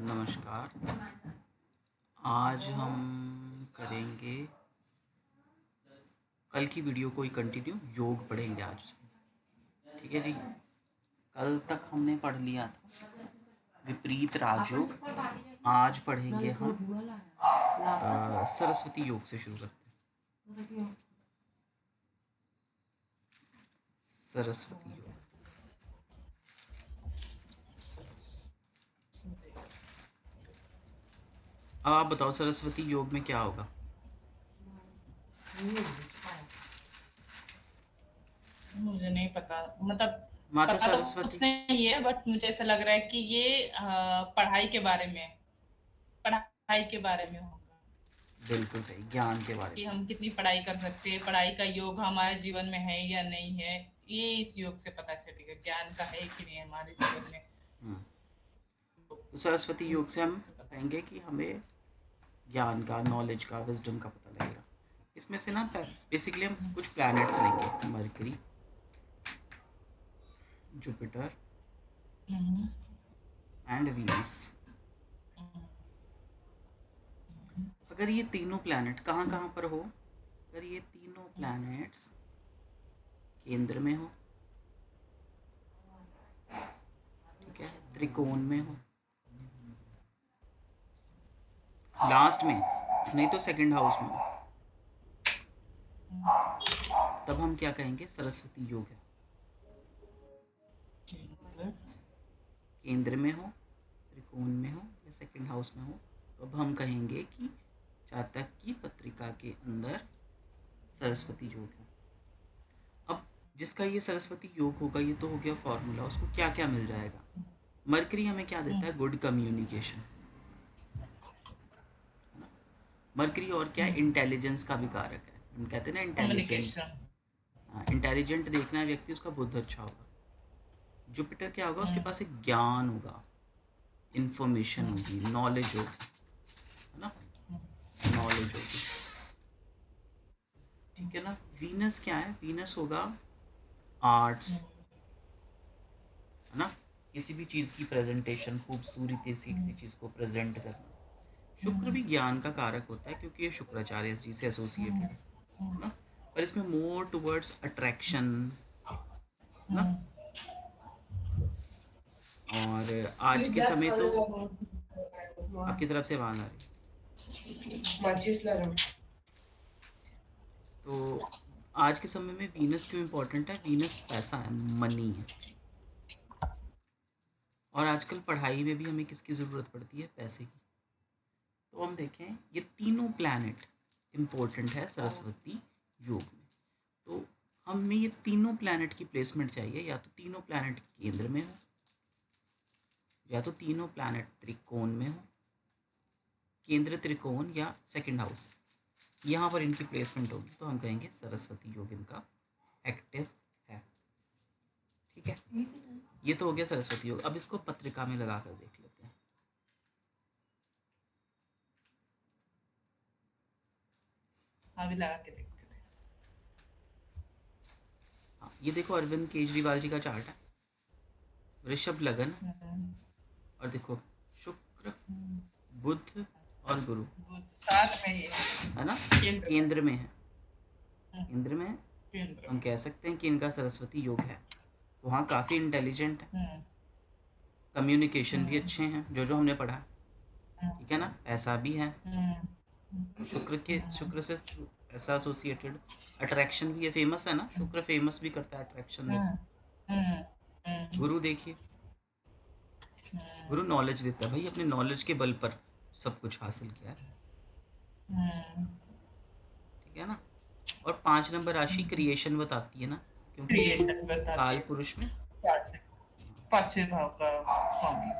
नमस्कार। आज हम करेंगे कल की वीडियो को ही कंटिन्यू, योग पढ़ेंगे आज से। ठीक है जी। कल तक हमने पढ़ लिया था विपरीत राजयोग। आज पढ़ेंगे हम सरस्वती योग से शुरू करते हैं। सरस्वती योग। अब आप बताओ सरस्वती योग में क्या होगा? मुझे नहीं पता, मतलब माता पता तो सरस्वती कुछ नहीं है, बट मुझे ऐसा लग रहा है कि ये पढ़ाई के बारे में होगा बिल्कुल सही, ज्ञान के बारे कि में। हम कितनी पढ़ाई कर सकते हैं, पढ़ाई का योग हमारे जीवन में है या नहीं है। ये इस योग से पता चलेगा ज्ञान का है कि नहीं हमारे जीवन में। तो सरस्वती योग से हम कहेंगे कि हमें ज्ञान का, नॉलेज का, विजडम का पता लगेगा। इसमें से ना बेसिकली हम कुछ प्लैनेट्स लेंगे, मरकरी, जुपिटर एंड वीनस। अगर ये तीनों प्लैनेट कहाँ कहाँ पर हो, अगर ये तीनों प्लैनेट्स केंद्र में हो, ठीक है, त्रिकोण में हो, लास्ट में नहीं तो सेकंड हाउस में हो, तब हम क्या कहेंगे? सरस्वती योग है। केंद्र में हो, त्रिकोण में हो या सेकंड हाउस में हो, तो अब हम कहेंगे कि जातक की पत्रिका के अंदर सरस्वती योग है। अब जिसका ये सरस्वती योग होगा, ये तो हो गया फॉर्मूला, उसको क्या क्या मिल जाएगा? मरकरी हमें क्या देता है? Good communication. मरकरी और क्या है? इंटेलिजेंस का भी कारक है। हम कहते हैं ना इंटेलिजेंट। हाँ, इंटेलिजेंट देखना है व्यक्ति, उसका बुद्ध अच्छा होगा। जुपिटर क्या होगा? उसके पास एक ज्ञान होगा, इंफॉर्मेशन होगी, नॉलेज होगी, है ना, नॉलेज होगी। ठीक है ना। वीनस क्या है? वीनस होगा आर्ट्स, है ना, किसी भी चीज़ की प्रेजेंटेशन, खूबसूरती से किसी चीज़ को प्रेजेंट करना। शुक्र भी ज्ञान का कारक होता है क्योंकि ये शुक्राचार्य जी से एसोसिएटेड है ना, पर इसमें मोर टुवर्ड्स अट्रैक्शन, है ना। और आज के समय तो आपकी तरफ से आवाज आ रही, तो आज के समय में वीनस क्यों इम्पोर्टेंट है? वीनस पैसा है, मनी है। और आजकल पढ़ाई में भी हमें किसकी ज़रूरत पड़ती है? पैसे की। तो हम देखें, ये तीनों प्लैनेट इम्पोर्टेंट है सरस्वती योग में। तो हमें ये तीनों प्लैनेट की प्लेसमेंट चाहिए, या तो तीनों प्लैनेट केंद्र में हो, या तो तीनों प्लैनेट त्रिकोण में हो, केंद्र त्रिकोण या सेकंड हाउस, यहाँ पर इनकी प्लेसमेंट होगी, तो हम कहेंगे सरस्वती योग इनका एक्टिव है। ठीक है, ये तो हो गया सरस्वती योग। अब इसको पत्रिका में लगा कर देख लेते हैं। अभी लगा के देखते हैं। हाँ, ये देखो अरविंद केजरीवाल जी का चार्ट है। वृषभ लगन, और देखो शुक्र, बुध और गुरु साथ में ही है ना, केंद्र में है। केंद्र में है, हम कह सकते हैं कि इनका सरस्वती योग है। तो हाँ, काफ़ी इंटेलिजेंट है, कम्युनिकेशन भी अच्छे हैं, जो जो हमने पढ़ा, ठीक है ना। ऐसा भी है, शुक्र से ऐसा एसोसिएटेड, अट्रैक्शन भी है, फेमस है ना, शुक्र फेमस भी करता है अट्रैक्शन में। गुरु देखिए, गुरु नॉलेज देता है भाई, अपने नॉलेज के बल पर सब कुछ हासिल किया है, ठीक है ना। और 5 नंबर राशि क्रिएशन बताती है ना, क्योंकि ये काल पुरुष में पांचवें भाव का स्वामी।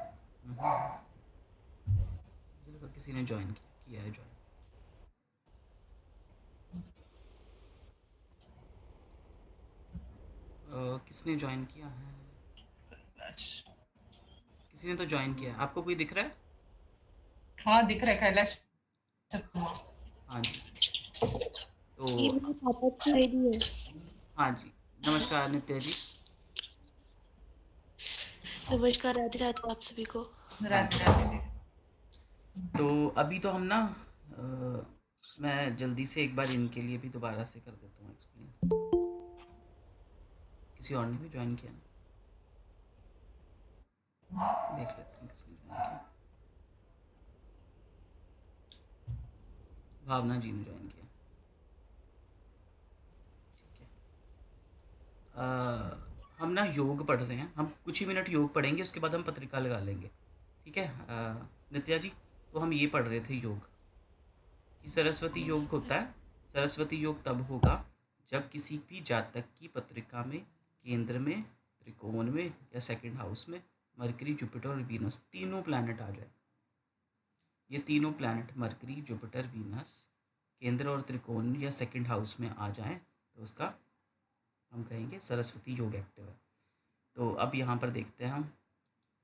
किसी ने ज्वाइन किया है ज्वाइन। किसने ज्वाइन किया है? किसी ने तो ज्वाइन किया है। आपको कोई दिख रहा है? हाँ दिख रहा है, कैलाश। हाँ जी, तो हाँ जी, नमस्कार नित्या जी। नमस्कार, राधे राधे आप सभी को। राधे राधे जी। तो अभी तो हम ना मैं जल्दी से एक बार इनके लिए भी दोबारा से कर देता हूँ एक्सप्लेन। किसी और ने भी ज्वाइन किया ना, देख लेते हैं किसने ज्वाइन किया। भावना जी ने ज्वाइन किया, ठीक है। हम ना योग पढ़ रहे हैं, हम कुछ ही मिनट योग पढ़ेंगे, उसके बाद हम पत्रिका लगा लेंगे, ठीक है। नित्या जी, तो हम ये पढ़ रहे थे योग कि सरस्वती योग होता है। सरस्वती योग तब होगा जब किसी भी जातक की पत्रिका में केंद्र में, त्रिकोण में या सेकंड हाउस में मरकरी, जुपिटर और वीनस तीनों प्लैनेट आ जाए। ये तीनों प्लैनेट मरकरी, जुपिटर, वीनस केंद्र और त्रिकोण या सेकंड हाउस में आ जाएं तो उसका हम कहेंगे सरस्वती योग एक्टिव है। तो अब यहाँ पर देखते हैं हम,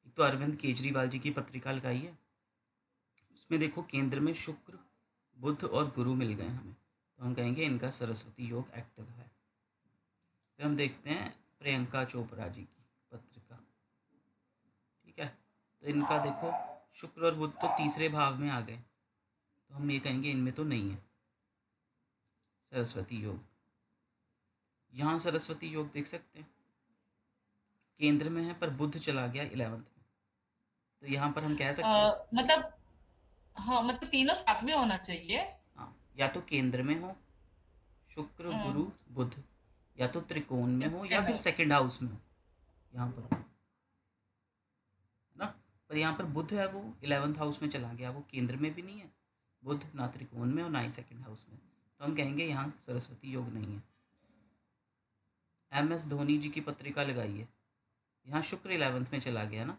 एक तो अरविंद केजरीवाल जी की पत्रिका लगाई है, उसमें देखो केंद्र में शुक्र, बुध और गुरु मिल गए हमें, तो हम कहेंगे इनका सरस्वती योग एक्टिव है। फिर हम देखते हैं प्रियंका चोपड़ा जी की पत्रिका, ठीक है। तो इनका देखो शुक्र और बुध तो तीसरे भाव में आ गए, तो हम ये कहेंगे इनमें तो नहीं है सरस्वती योग। यहाँ सरस्वती योग देख सकते हैं, केंद्र में है पर बुध चला गया 11th में, तो यहाँ पर हम कह सकते हैं मतलब हाँ, मतलब तीनों साथ में होना चाहिए। हाँ, या तो केंद्र में हो शुक्र, गुरु, बुध, या तो त्रिकोण में हो या सेकंड फिर हाउस। सेकंड हाउस में हो, यहाँ पर है ना। पर यहाँ पर बुध है वो 11th हाउस में चला गया, वो केंद्र में भी नहीं है बुध, ना त्रिकोण में और ना ही सेकंड हाउस में, तो हम कहेंगे यहाँ सरस्वती योग नहीं है। MS धोनी जी की पत्रिका लगाई है, यहाँ शुक्र 11th में चला गया ना,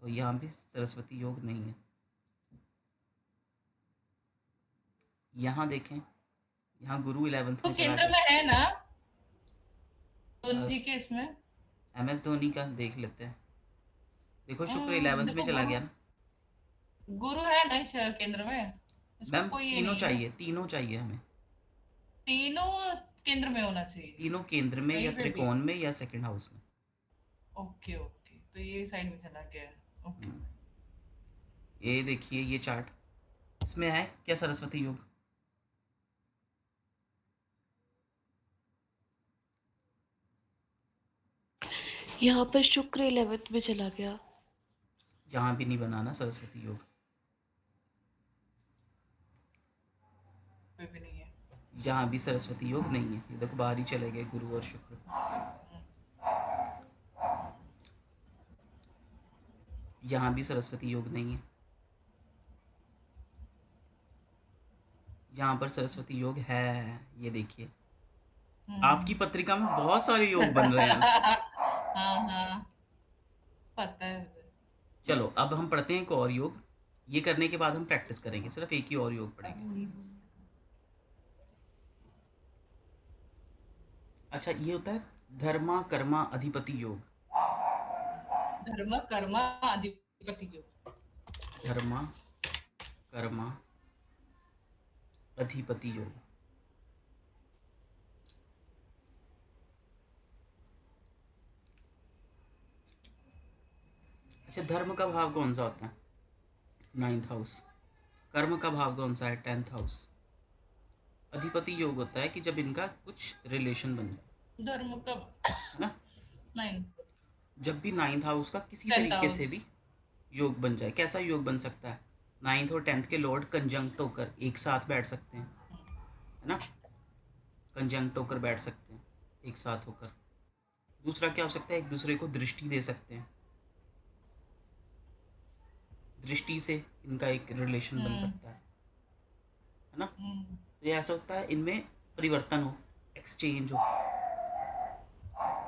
तो यहाँ भी सरस्वती योग नहीं है। यहाँ देखें, यहाँ गुरु 11th तो में चला केंद्र गया। में है ना धोनी के इसमें? MS धोनी का देख लेते हैं, देखो शुक्र 11th में देखो चला गुरु, गया ना। गुरु है ना इस केंद्र में, इसको मैम कोई ये तीनों नहीं है। चाहिए, तीनों चाहिए हमें, तीनों केंद्र में होना चाहिए तीनों केंद्र में या कहीं पे भी। त्रिकोण में या सेकंड हाउस में। ओके ओके, तो ये साइड में चला गया। ओके। हम्म, ये देखिए ये चार्ट, इसमें है क्या सरस्वती योग? यहाँ पर शुक्र 11th में चला गया। यहाँ भी नहीं बना ना सरस्वती योग, कोई भी नहीं है। यहाँ भी सरस्वती योग नहीं है। ये देखो बाहर ही चले गए गुरु और शुक्र, यहाँ भी सरस्वती योग नहीं है। यहाँ पर सरस्वती योग है, ये देखिए आपकी पत्रिका में बहुत सारे योग बन रहे हैं। हाँ हाँ, पता है मुझे। चलो अब हम पढ़ते हैं एक और योग, ये करने के बाद हम प्रैक्टिस करेंगे, सिर्फ एक ही और योग पढ़ेंगे। अच्छा, ये होता है धर्मा कर्मा अधिपति योग। धर्म कर्म अधिपति योग। धर्मा कर्मा अधिपति योग। अच्छा, धर्म का भाव कौन सा होता है? 9th house. कर्म का भाव कौन सा है? 10th house. अधिपति योग होता है कि जब इनका कुछ रिलेशन बन जाए, धर्म का है ना। नहीं, जब भी 9th हाउस का किसी 10th तरीके से हाउस। भी योग बन जाए, कैसा योग बन सकता है? 9th और 10th के लॉर्ड कंजंक्ट होकर एक साथ बैठ सकते हैं, है ना। कंजंक्ट होकर बैठ सकते हैं एक साथ होकर। दूसरा क्या हो सकता है? एक दूसरे को दृष्टि दे सकते हैं, दृष्टि से इनका एक रिलेशन बन सकता है ना। तो ये ऐसा होता है इनमें परिवर्तन हो, एक्सचेंज हो,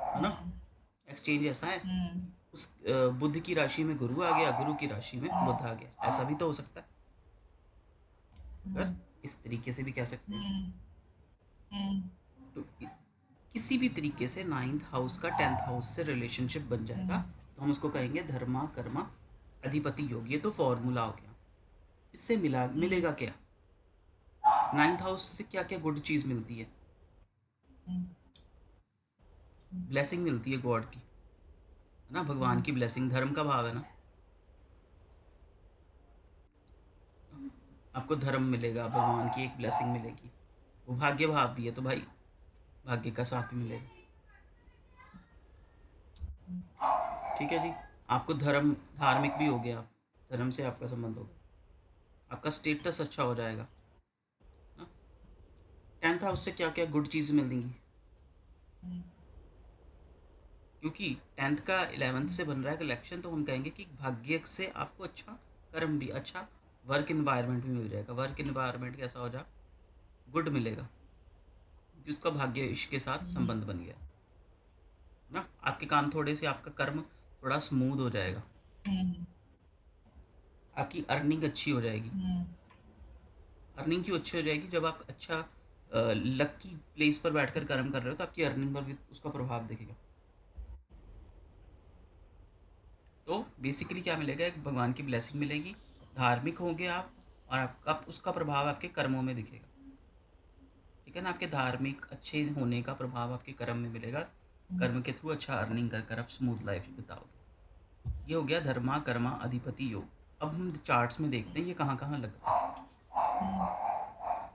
है ना। एक्सचेंज ऐसा है, उस बुध की राशि में गुरु आ गया, गुरु की राशि में बुध आ गया, ऐसा भी तो हो सकता है। अगर इस तरीके से भी कह सकते हैं। तो किसी भी तरीके से 9th हाउस का 10th हाउस से रिलेशनशिप बन जाएगा तो हम उसको कहेंगे धर्मा कर्मा अधिपति योग। ये तो फॉर्मूला हो गया। इससे मिलेगा क्या? 9th हाउस से क्या क्या गुड चीज मिलती है? ब्लेसिंग मिलती है गॉड की, है ना, भगवान की ब्लेसिंग। धर्म का भाव है ना, आपको धर्म मिलेगा, भगवान की एक ब्लेसिंग मिलेगी। वो भाग्य भाव भी है, तो भाई भाग्य का साथ भी मिलेगा। ठीक है जी। आपको धार्मिक भी हो गया, धर्म से आपका संबंध हो गया, आपका स्टेटस अच्छा हो जाएगा। 10th हाउस से क्या क्या गुड चीज़ मिलेंगी, क्योंकि 10th का 11th से बन रहा है कलेक्शन, तो हम कहेंगे कि भाग्य से आपको अच्छा कर्म भी, अच्छा वर्क इन्वायरमेंट भी मिल जाएगा। वर्क इन्वायरमेंट कैसा हो जा, गुड मिलेगा, क्योंकि उसका भाग्य इश्क के साथ संबंध बन गया ना। आपके काम थोड़े से, आपका कर्म थोड़ा स्मूथ हो जाएगा, आपकी अर्निंग अच्छी हो जाएगी। अर्निंग क्यों अच्छी हो जाएगी, जब आप अच्छा लकी प्लेस पर बैठकर कर्म कर रहे हो, तो आपकी अर्निंग पर भी उसका प्रभाव दिखेगा। तो बेसिकली क्या मिलेगा, एक भगवान की ब्लेसिंग मिलेगी, धार्मिक होंगे आप, और आपका उसका प्रभाव आपके कर्मों में दिखेगा। ठीक है ना, आपके धार्मिक अच्छे होने का प्रभाव आपके कर्म में मिलेगा। कर्म के थ्रू अच्छा अर्निंग कर कर आप स्मूथ लाइफ बिताओगे। ये हो गया धर्मा कर्मा अधिपति योग। अब हम चार्ट्स में देखते हैं ये कहाँ कहाँ लग रहा है।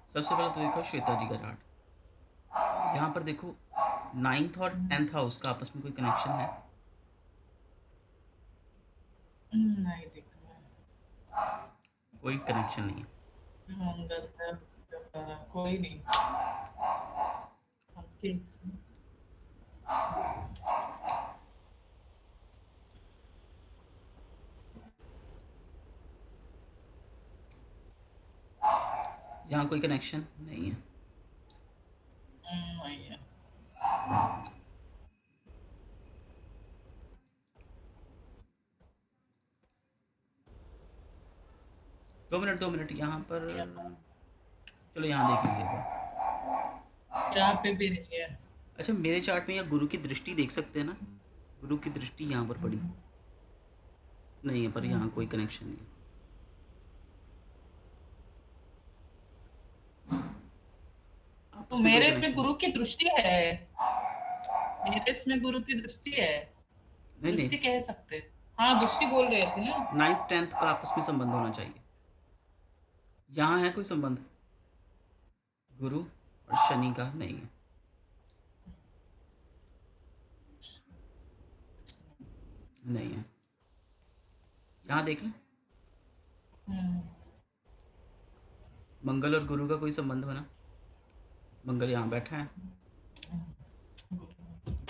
सबसे पहले तो देखो श्वेता जी का चार्ट। यहाँ पर देखो 9th और 10th हाउस का आपस में कोई कनेक्शन है? नहीं दिख रहा है। कोई कनेक्शन नहीं है। मंगल का कोई नहीं। यहाँ कोई कनेक्शन नहीं है। नहीं है। दो मिनट यहाँ पर, चलो यहाँ देख लीजिएगा। यहाँ पे भी नहीं है। अच्छा, मेरे चार्ट में या गुरु की दृष्टि देख सकते हैं ना, गुरु की दृष्टि यहाँ पर पड़ी नहीं है, पर यहाँ कोई कनेक्शन नहीं है। तो मेरे इसमें गुरु की दृष्टि है, मेरे इसमें गुरु की दृष्टि है। नहीं दृष्टि नहीं, कह सकते, हाँ दृष्टि बोल रहे थे ना। 9th 10th का आपस में संबंध होना चाहिए। यहाँ है कोई संबंध? गुरु और शनि का नहीं है। नहीं है, यहाँ देख लें। मंगल और गुरु का कोई संबंध बना? मंगल यहाँ बैठा है,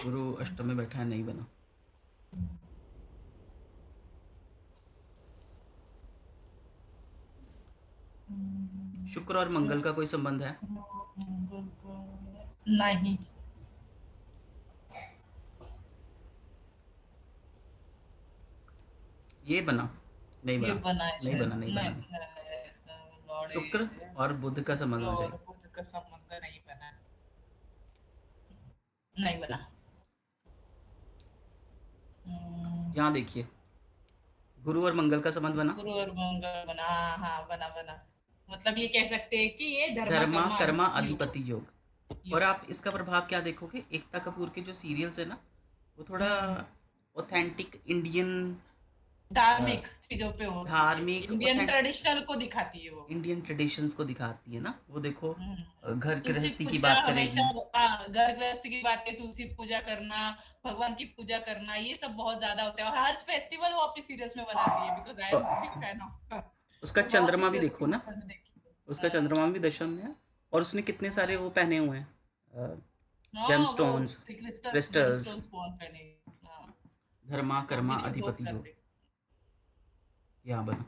गुरु अष्टम में बैठा है, नहीं बना। शुक्र और मंगल का कोई संबंध है? नहीं। ये बना? नहीं ये बना, बना है नहीं शायद। बना, नहीं बना। शुक्र और बुध का संबंध होना चाहिए। बुध का संबंध नहीं बना, नहीं बना। यहाँ देखिए, गुरु और मंगल का संबंध बना? गुरु और मंगल बना, हाँ हाँ बना बना। मतलब ये कह सकते हैं कि ये धर्मा कर्मा अधिपति योग। और आप इसका प्रभाव क्या देखोगे, एकता कपूर के जो सीरियल्स है ना, वो थोड़ा ऑथेंटिक इंडियन धार्मिक चीजों पे हो, धार्मिक इंडियन ट्रेडिशनल को दिखाती है वो, इंडियन ट्रेडिशंस को दिखाती है ना। वो देखो घर तुलसी गृहस्थी की पूजा बात करेगी, हमेशा, घर गृहस्थी की बात है, तुलसी पूजा करना, भगवान की पूजा करना, ये सब बहुत ज्यादा होता है। और हर फेस्टिवल वो अपनी सीरियल्स में बनाती है, because I am big fan of. उसका चंद्रमा भी देखो ना, उसका चंद्रमा भी दशम में है, और उसने कितने सारे वो पहने हुए हैं, जेमस्टोन्स, क्रिस्टल्स। धर्मा कर्मा अधिपति योग यहाँ बना।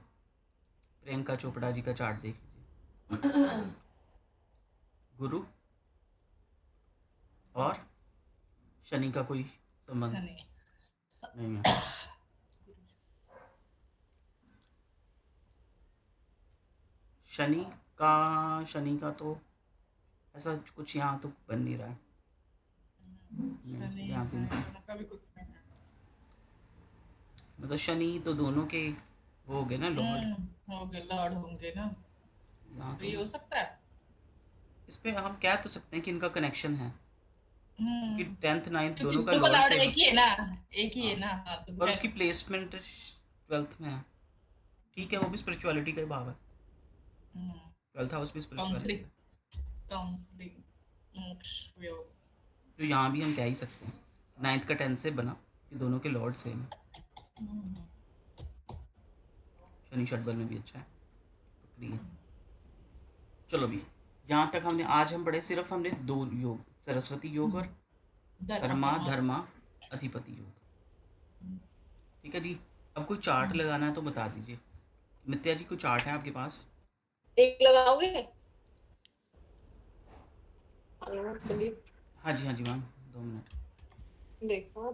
प्रियंका चोपड़ा जी का चार्ट देख लीजिए। गुरु और शनि का कोई संबंध नहीं है। शनि का तो ऐसा कुछ यहाँ तो बन नहीं रहा है। यहाँ पे मतलब शनि तो दोनों के वो हो गए ना, लॉर्ड होंगे ना। तो ये हो सकता है, इस पे हम कह तो सकते हैं कि इनका कनेक्शन है, क्योंकि 10th 9th दोनों का लॉर्ड लॉर्ड एक ही है ना, एक ही है ना। और उसकी प्लेसमेंट 12th में है। ठीक है, वो भी स्पिरिचुअलिटी का ही भाव है। 12th हाउस भी स्पिरिचुअलिटी काउंसलिंग का, काउंसलिंग मोक्ष योग। जो यहाँ भी हम कह ही सकते हैं 9th का 10th से बना, ये दोनों के लॉर्ड सेम है। शनि षटबल में भी अच्छा है, बकरी है। चलो भी यहाँ तक हमने, आज हम पढ़े सिर्फ हमने 2 योग, सरस्वती योग और कर्मा धर्मा अधिपति योग। ठीक है जी। अब कोई चार्ट लगाना है तो बता दीजिए। नित्या जी, कोई चार्ट है आपके पास? एक लगाओगे? हाँ जी हाँ जी मैम, 2 मिनट। देखो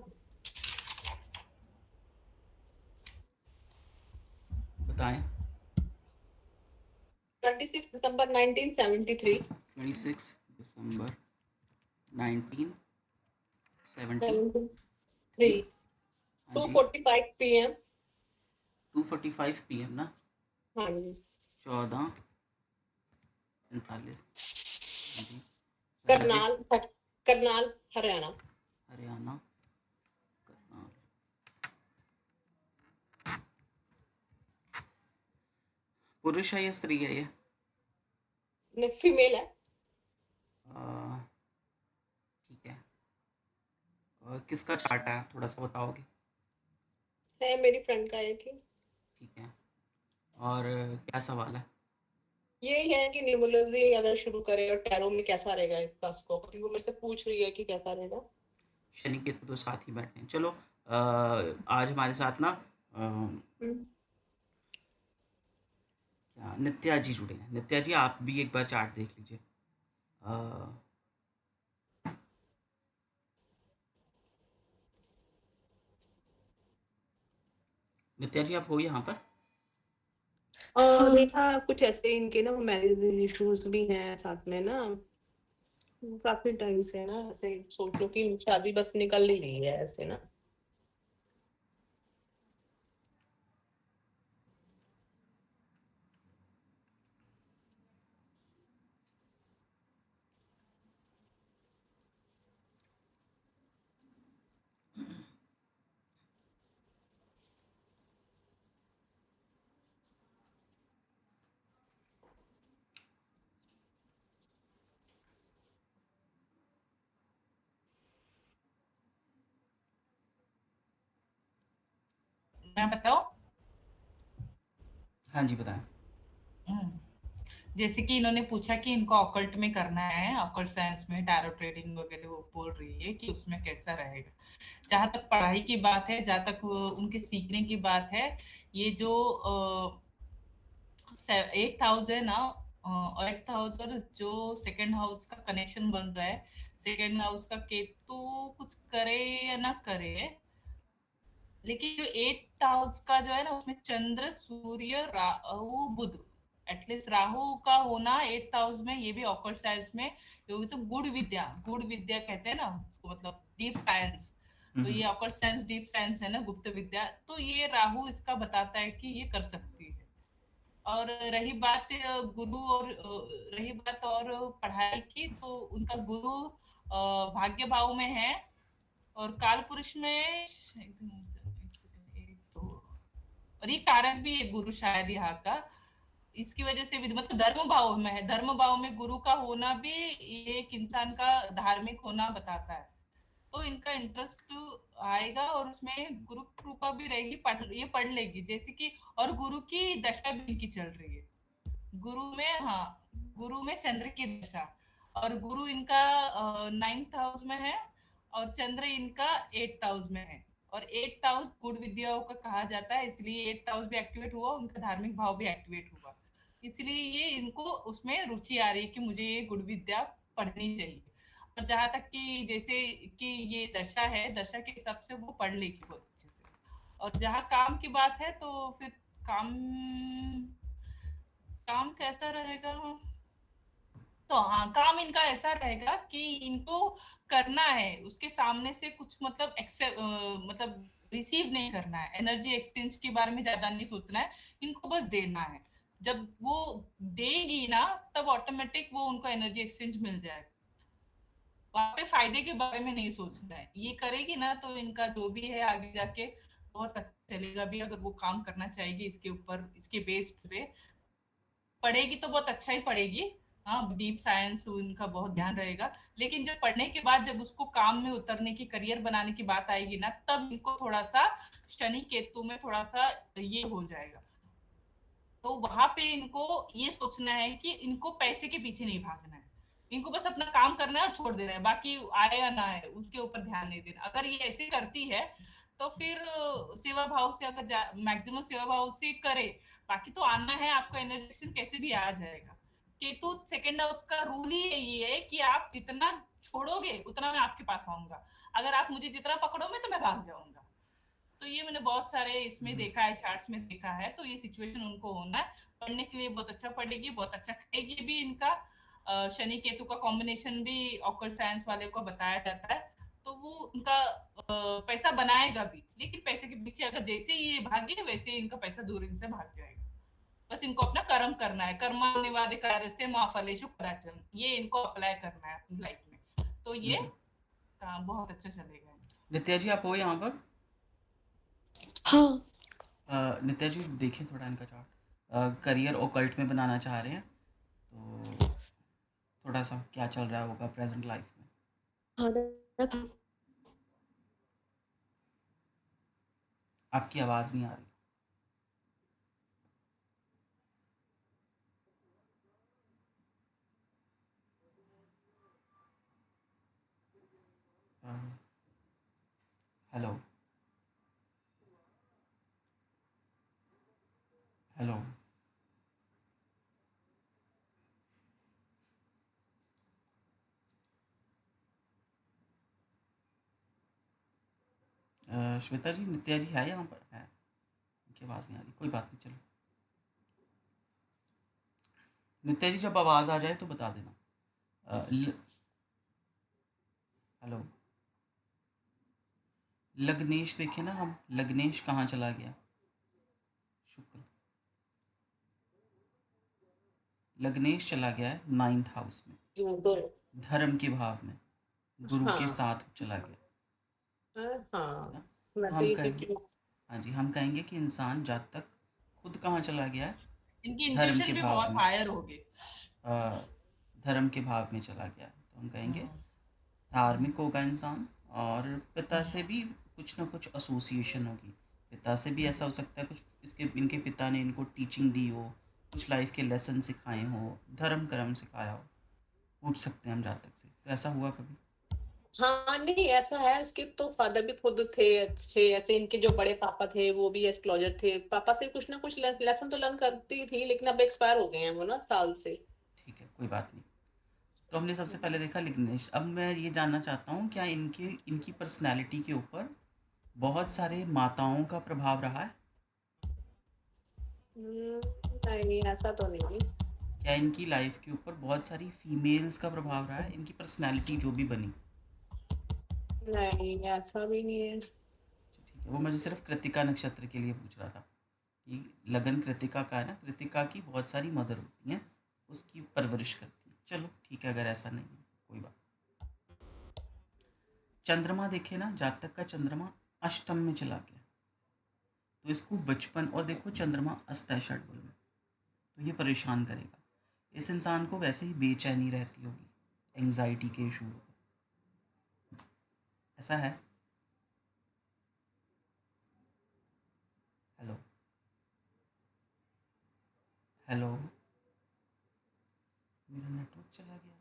बताएं। 26 दिसंबर 1973। 26 दिसंबर 1973। 73 2:45 PM। 2:45 PM ना? हाँ जी। 14:45। हाँ जी। करनाल, करनाल हरियाणा। हरियाणा, करनाल। पुरुष है या स्त्री है ये? फीमेल है। ठीक है। किसका चार्ट है, थोड़ा सा बताओगे? मेरी फ्रेंड का है कि। ठीक है। और क्या सवाल है? यही है कि न्यूमरोलॉजी अगर शुरू करे और टैरो में कैसा रहेगा इसका स्कोप, क्योंकि वो मेरे से पूछ रही है कि कैसा रहेगा। शनि केतु तो साथ ही बैठे हैं। चलो आज हमारे साथ ना क्या नित्या जी जुड़े हैं। नित्या जी, आप भी एक बार चार्ट देख लीजिए। नित्या जी, आप हो यहाँ पर? हाँ। देखा कुछ ऐसे इनके ना मैरिज इश्यूज भी हैं साथ में ना, काफी टाइम से ना ऐसे सोच लो कि शादी बस निकल ही रही है ऐसे ना। मैं बताऊं? हाँ जी, बताएं। जैसे कि इन्होंने पूछा कि इनको ऑकल्ट में करना है, ऑकल्ट साइंस में टैरो ट्रेडिंग वगैरह, वो बोल रही है कि उसमें कैसा रहेगा। जहां तक पढ़ाई की बात है, जहां तक उनके सीखने की बात है, ये जो 8th हाउस है ना, 8th हाउस और जो सेकंड हाउस का कनेक्शन बन रहा है, सेकंड हाउस का केतु कुछ करे या ना करे, लेकिन जो 8th हाउस का जो है ना, उसमें चंद्र सूर्य राहु बुध, एटलीस्ट राहु का होना 8th हाउस में, ये भी ऑकल्ट साइंस में, क्योंकि तो गुड़ विद्या कहते हैं ना उसको, मतलब डीप साइंस। तो ये ऑकल्ट साइंस डीप साइंस है ना, गुप्त विद्या। तो ये राहु इसका बताता है कि ये कर सकती है। और रही बात गुरु और रही बात और पढ़ाई की, तो उनका गुरु भाग्य भाव में है, और काल पुरुष में तो, और ये कारक भी है गुरु शायद यहाँ का, इसकी वजह से भी, मतलब धर्म भाव में है, धर्म भाव में गुरु का होना भी ये एक इंसान का धार्मिक होना बताता है। तो इनका इंटरेस्ट आएगा, और उसमें गुरु कृपा भी रहेगी, ये पढ़ लेगी जैसे कि। और गुरु की दशा भी इनकी चल रही है, गुरु में, हाँ, गुरु में चंद्र की दशा, और गुरु इनका 9th हाउस में है, और चंद्र इनका 8th हाउस में है। और 8th हाउस गुड़ विद्याओं का कहा जाता है, इसलिए 8th हाउस भी एक्टिवेट हुआ, उनका धार्मिक भाव भी एक्टिवेट हुआ, इसलिए ये इनको उसमें रुचि आ रही है कि मुझे ये गुड़ विद्या पढ़नी चाहिए। और जहां तक कि जैसे कि ये दशा है, दशा के हिसाब से वो पढ़ लेगी बहुत अच्छे से। और जहाँ काम की बात है, तो फिर काम काम कैसा रहेगा? तो हाँ, काम इनका ऐसा रहेगा कि इनको करना है, उसके सामने से कुछ मतलब एक्सेप्ट, मतलब रिसीव नहीं करना है, एनर्जी एक्सचेंज के बारे में ज्यादा नहीं सोचना है, इनको बस देना है। जब वो देगी ना, तब ऑटोमेटिक वो उनको एनर्जी एक्सचेंज मिल जाएगा। वहां पे फायदे के बारे में नहीं सोचना है, ये करेगी ना तो इनका जो भी है आगे जाके बहुत अच्छा चलेगा भी, अगर वो काम करना चाहेगी इसके ऊपर, इसके बेस्ड पे। पढ़ेगी तो बहुत अच्छा ही पढ़ेगी, हाँ डीप साइंस उनका बहुत ध्यान रहेगा, लेकिन जब पढ़ने के बाद जब उसको काम में उतरने की, करियर बनाने की बात आएगी ना, तब इनको थोड़ा सा शनि केतु में थोड़ा सा ये हो जाएगा। तो वहां पे इनको ये सोचना है कि इनको पैसे के पीछे नहीं भागना है, इनको बस अपना काम करना है और छोड़ देना है, बाकी आए या ना आए उसके ऊपर ध्यान नहीं देना। अगर ये ऐसे करती है तो फिर सेवा भाव से अगर मैक्सिमम सेवा भाव से करे, बाकी तो आना है आपका एनर्जेशन कैसे भी आ जाएगा। केतु सेकंड हाउस का रूल ही ये है कि आप जितना छोड़ोगे उतना मैं आपके पास आऊंगा, अगर आप मुझे जितना पकड़ोगे तो मैं भाग जाऊंगा। तो ये मैंने बहुत सारे इसमें देखा है, चार्ट्स में देखा है, तो ये सिचुएशन उनको होना है। पढ़ने के लिए बहुत अच्छा पढ़ेगी, बहुत अच्छा खाएगी भी। इनका शनि केतु का कॉम्बिनेशन भी ऑकल्ट साइंस वाले को बताया जाता है, तो वो उनका पैसा बनाएगा भी, लेकिन पैसे के पीछे अगर जैसे ही ये भागे वैसे ही इनका पैसा दूर इनसे भाग जाएगा। बस इनको अपना कर्म करना है, कर्म निवादे कार्य से माँ फलेषु कदाचन, ये इनको अप्लाई करना है अपनी लाइफ में, तो ये काम बहुत अच्छा चलेगा। नित्या जी आप हो यहाँ पर? हाँ। नित्या जी देखें थोड़ा इनका चार्ट। करियर ओकल्ट में बनाना चाह रहे हैं, तो थोड़ा सा क्या चल रहा होगा प्रेजेंट लाइफ में? हाँ, आपकी आवाज़ नहीं आ रही। Hello hello. श्वेता जी, नित्या जी है यहाँ पर? है, उनकी आवाज़ नहीं आ रही, कोई बात नहीं, चलो। नित्या जी जब आवाज़ आ जाए तो बता देना। हेलो। लग्नेश देखे ना हम, लग्नेश कहाँ चला गया? शुक्र, लग्नेश चला गया है 9th हाउस में, धर्म के भाव में, गुरु के हाँ साथ चला गया है हाँ ना? तो वैसे हम ही कहेंगे, हाँ जी, हम कहेंगे कि इंसान जब तक खुद कहाँ चला गया है, इनकी धर्म के इंट्यूशन भी भाव बहुत में, हायर हो गई। धर्म के भाव में चला गया है, तो हम कहेंगे धार्मिक होगा इंसान, और पिता से भी कुछ ना कुछ एसोसिएशन होगी। पिता से भी ऐसा हो सकता है कुछ इसके इनके पिता ने इनको टीचिंग दी हो, कुछ लाइफ के लेसन सिखाए हो, धर्म कर्म सिखाया हो, पूछ सकते हैं हम जातक से। तो ऐसा हुआ कभी? हाँ नहीं ऐसा है, इसके तो फादर भी खुद थे अच्छे, ऐसे इनके जो बड़े पापा थे वो भी एस्ट्रोलॉजर थे, पापा से कुछ ना कुछ लेसन तो लर्न करती थी, लेकिन अब एक्सपायर हो गए हैं वो ना साल से। ठीक है, कोई बात नहीं। तो हमने सबसे पहले देखा लिग्नेश। अब मैं ये जानना चाहता हूँ, क्या इनकी पर्सनैलिटी के ऊपर बहुत सारे माताओं का प्रभाव रहा है? नहीं ऐसा तो नहीं। क्या इनकी लाइफ के ऊपर बहुत सारी फीमेल्स का प्रभाव रहा है, इनकी पर्सनैलिटी जो भी बनी? नहीं ऐसा भी नहीं है। ठीक है, वो मुझे सिर्फ कृतिका नक्षत्र के लिए पूछ रहा था कि लगन कृतिका का है ना, कृतिका की बहुत सारी मदर होती हैं, उसकी परवरिश करती है। चलो ठीक है, अगर ऐसा नहीं है कोई बात। चंद्रमा देखे ना, जातक का चंद्रमा अष्टम में चला गया, तो इसको बचपन, और देखो चंद्रमा अस्त है षड्बल में, तो ये परेशान करेगा। इस इंसान को वैसे ही बेचैनी रहती होगी, एंजाइटी के इशू होगा, ऐसा है? हेलो हेलो, मेरा नेटवर्क चला गया।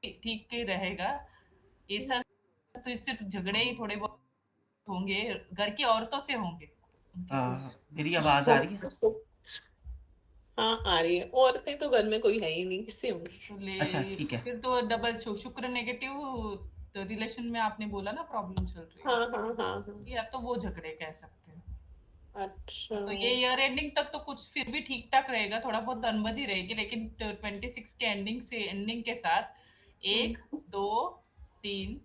ठीक ही रहेगा ऐसा, तो इससे तो झगड़े ही थोड़े बहुत होंगे, घर की औरतों से होंगे, उनके कुछ मेरी आवाज़ आ रही है? हाँ आ रही है। और कहीं तो घर में कोई है ही नहीं, किससे होंगी? तो ले अच्छा ठीक है। फिर तो डबल शुक्र नेगेटिव, तो रिलेशन में आपने बोला ना प्रॉब्लम चल रही हाँ है, हाँ हाँ हाँ। या तो वो झगड़े कह सकते हैं। अच्छा। तो ये ईयर एंडिंग तक तो कुछ फिर भी ठीक ठाक रहेगा, थोड़ा बहुत अनबन रहेगी, लेकिन 26 के एंडिंग के साथ एक, हम्म। दो, तीन,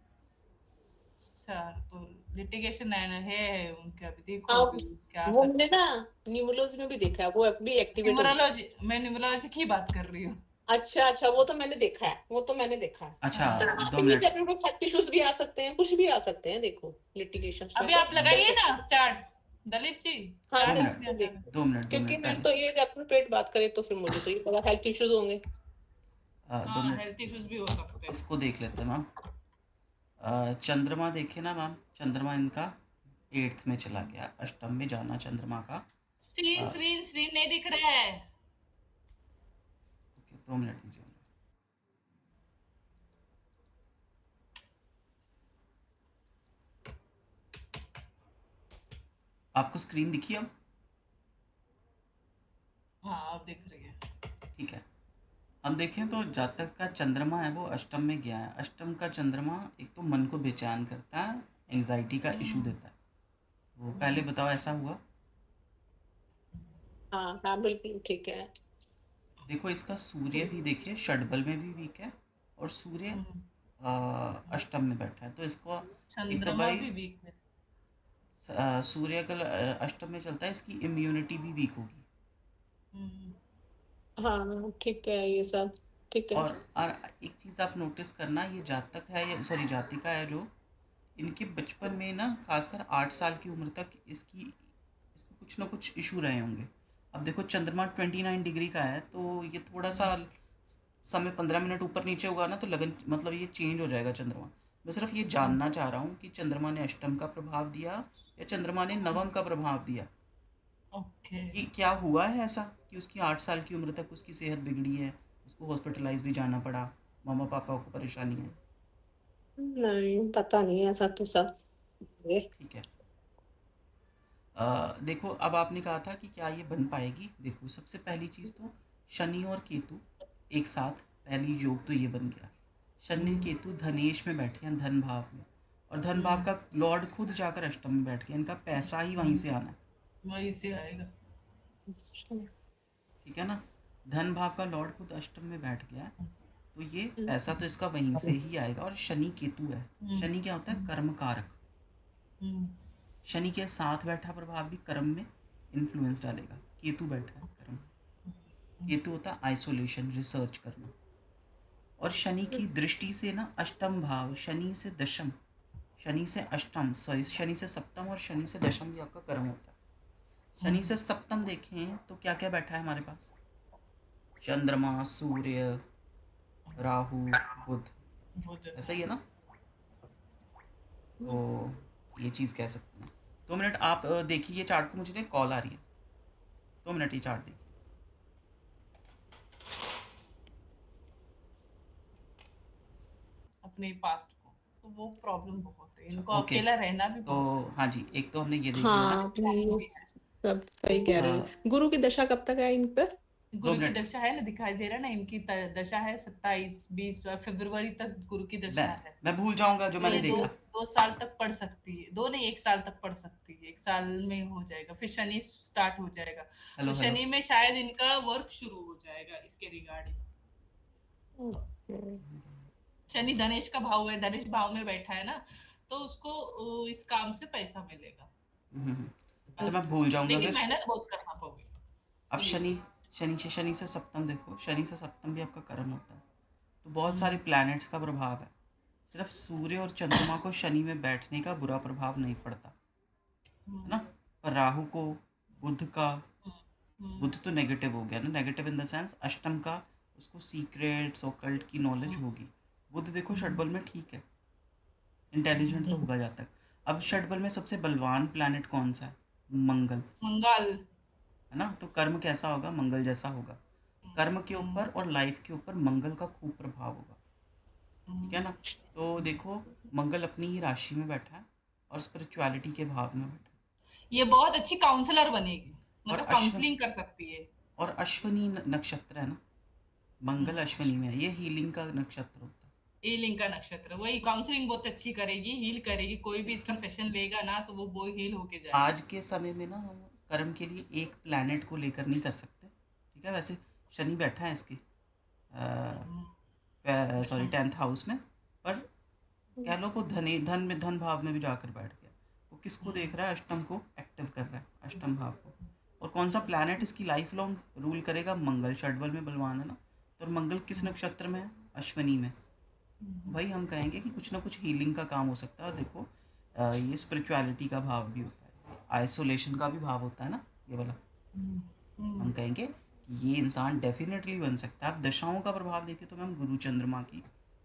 चार, तो लिटिगेशन है उनके। अभी देखो हाँ अभी क्या वो मैंने करते ना हैं। न्यूमरोलॉजी में भी देखा है, वो अभी एक्टिवेट हो जाए। न्यूमरोलॉजी, मैं न्यूमरोलॉजी की बात कर रही हूँ। अच्छा अच्छा, वो तो मैंने देखा है, वो तो मैंने देखा है। अच्छा, हाँ, तो दो ये मिनट। सेपरेट हेल्थ इश्यूज भी आ सकते हैं, कुछ भी आ सकते हैं, देखो लिटिगेशंस में अभी तो आप लगाइए ना बच्चे। चार्ट, दलित जी, हाँ दो चार्ट मिनट, आपने तो देख, हटाना। दो क्योंकि मिनट मैं पहले। तो ये सेपरेट बात करें तो फिर मुझे तो ये पता हेल्थ इश्यूज होंगे। 2 मिनट हेल्थ इश्यूज भी हो सकते हैं। इसको देख लेते हैं मैम। चंद्रमा देखे ना मैम, चंद्रमा इनका 8th में चला गया, अष्टम में जाना चंद्रमा का। स्क्रीन अ, स्क्रीन स्क्रीन नहीं दिख रहा है। ओके 2 मिनट दीजिए। आपको स्क्रीन दिखी अब? हाँ अब दिख रही है। ठीक है। हम देखें तो जातक का चंद्रमा है वो अष्टम में गया है। अष्टम का चंद्रमा एक तो मन को बेचैन करता है, एंजाइटी का इशू देता है। वो पहले बताओ ऐसा हुआ? हाँ हाँ बिल्कुल ठीक है। देखो इसका सूर्य भी देखिए षडबल में भी वीक है, और सूर्य हम्म, अष्टम में बैठा है, तो इसको एक तो चंद्रमा भाई भी वीक है। सूर्य का अष्टम में चलता है, इसकी इम्यूनिटी भी वीक होगी। हम्म, हाँ ठीक है ये सब ठीक है। और एक चीज़ आप नोटिस करना, ये जातक है या सॉरी जातिका है जो, इनके बचपन में ना खासकर 8 साल की उम्र तक इसको कुछ ना कुछ इशू रहे होंगे। अब देखो चंद्रमा 29 डिग्री का है, तो ये थोड़ा सा समय 15 मिनट ऊपर नीचे हुआ ना तो लगन मतलब ये चेंज हो जाएगा चंद्रमा। मैं सिर्फ ये जानना चाह रहा हूँ कि चंद्रमा ने अष्टम का प्रभाव दिया या चंद्रमा ने नवम का प्रभाव दिया। ओके। कि क्या हुआ है ऐसा कि उसकी 8 साल की उम्र तक उसकी सेहत बिगड़ी है, उसको हॉस्पिटलाइज भी जाना पड़ा, मामा पापा को परेशानी है। नहीं पता नहीं ऐसा तो सब ये। ठीक है। देखो अब आपने कहा था कि क्या ये बन पाएगी। देखो सबसे पहली चीज़ तो शनि और केतु एक साथ, पहली योग तो ये बन गया। शनि केतु धनेश में बैठे हैं, धन भाव में, और धन भाव का लॉर्ड खुद जाकर अष्टम में बैठ गया। इनका पैसा ही वहीं से आना है। वहीं से आएगा। ठीक है ना? धन भाव का लॉर्ड खुद अष्टम में बैठ गया है, तो ये पैसा तो इसका वहीं से ही आएगा। और शनि केतु है, शनि क्या होता है? कर्म कारक। हम्म, शनि के साथ बैठा प्रभाव भी कर्म में इन्फ्लुएंस डालेगा। केतु बैठा है कर्म में। केतु होता है आइसोलेशन, रिसर्च करना। और शनि की दृष्टि से ना अष्टम भाव, शनि से दशम, शनि से अष्टम सॉरी शनि से सप्तम और शनि से दशम भी आपका कर्म होता है। शनि से सप्तम देखें तो क्या क्या बैठा है हमारे पास? चंद्रमा, सूर्य, राहु, बुध, वो तो ऐसा ही है ना? तो ये चीज़ कह सकते हैं। 2 मिनट आप देखिए ये चार्ट को, मुझे ना कॉल आ रही है। 2 मिनट ये चार्ट देखिए। अपने पास्ट को, तो वो प्रॉब्लम बहुत है अच्छा इनको, ओके। अकेला रहना भी तो बहुत हाँ जी, एक तो हमने ये देख लिया ना। हाँ आपने ये सब सही कह रहे अ, हो। गुरु की दशा कब तक है इन पर? दो गुरु की मिनट दशा है ना, दिखाई दे रहा है ना, इनकी दशा है 27-20 फरवरी तक गुरु की मैं दशा है। मैं भूल जाऊंगा जो तो मैंने ये दो देखा। 2 साल तक पढ़ सकती है, दो नहीं 1 साल तक पढ़ सकती है, 1 साल में हो जाएगा, फिर शनि स्टार्ट हो जाएगा। तो हेलो हेलो। शनि में शायद इनका वर्क शुरू हो जाएगा इसके रिगार्डिंग। शनि धनेश का भाव है, धनेश भाव में बैठा है ना, तो उसको इस काम से पैसा मिलेगा। अच्छा मैं भूल जाऊंगा लेकिन फिर। मेहनत बहुत करना पड़ेगी। अब शनि से सप्तम देखो, शनि से सप्तम भी आपका कर्म होता है। तो बहुत सारे प्लैनेट्स का प्रभाव है। सिर्फ सूर्य और चंद्रमा को शनि में बैठने का बुरा प्रभाव नहीं पड़ता है ना। पर राहु को, बुध का, बुध तो नेगेटिव हो गया ना, नेगेटिव इन द सेंस अष्टम का, उसको सीक्रेट्स ऑकल्ट की नॉलेज होगी। बुध देखो षटबल में ठीक है, इंटेलिजेंट तो होगा जाता है। अब षटबल में सबसे बलवान प्लैनेट कौन सा है? मंगल, मंगल। है ना। तो कर्म कैसा होगा? मंगल जैसा होगा। कर्म के ऊपर और लाइफ के ऊपर मंगल का खूब प्रभाव होगा। ठीक है ना। तो देखो मंगल अपनी ही राशि में बैठा है और स्पिरिचुअलिटी के भाव में बैठा है। ये बहुत अच्छी काउंसलर बनेगी, और मतलब काउंसलिंग कर सकती है। और अश्वनी नक्षत्र है ना, मंगल अश्वनी में है, ये हीलिंग का नक्षत्र होता है। ए लिंग का नक्षत्र वही काउंसलिंग बहुत अच्छी करेगी, हील करेगी, कोई भी इसका इसकी सेशन लेगा ना तो वो हील होके जाएगा। आज के समय में ना हम कर्म के लिए एक प्लैनेट को लेकर नहीं कर सकते, ठीक है। वैसे शनि बैठा है इसके हम्म, सॉरी दशम 10th हाउस में, पर कह लो वो धन में, धन भाव में भी जाकर बैठ गया। वो किसको देख रहा है? अष्टम को एक्टिव कर रहा है, अष्टम भाव को। और कौन सा प्लैनेट इसकी लाइफ लॉन्ग रूल करेगा? मंगल। षडबल में बलवान है ना, तो मंगल किस नक्षत्र में है? अश्वनी में। तो भाई हम कहेंगे कि कुछ ना कुछ हीलिंग का काम हो सकता है। और देखो ये स्पिरिचुअलिटी का भाव भी होता है, आइसोलेशन का भी भाव होता है ना ये वाला। हम कहेंगे कि ये इंसान डेफिनेटली बन सकता है। आप दशाओं का प्रभाव देखें तो मैम गुरु चंद्रमा की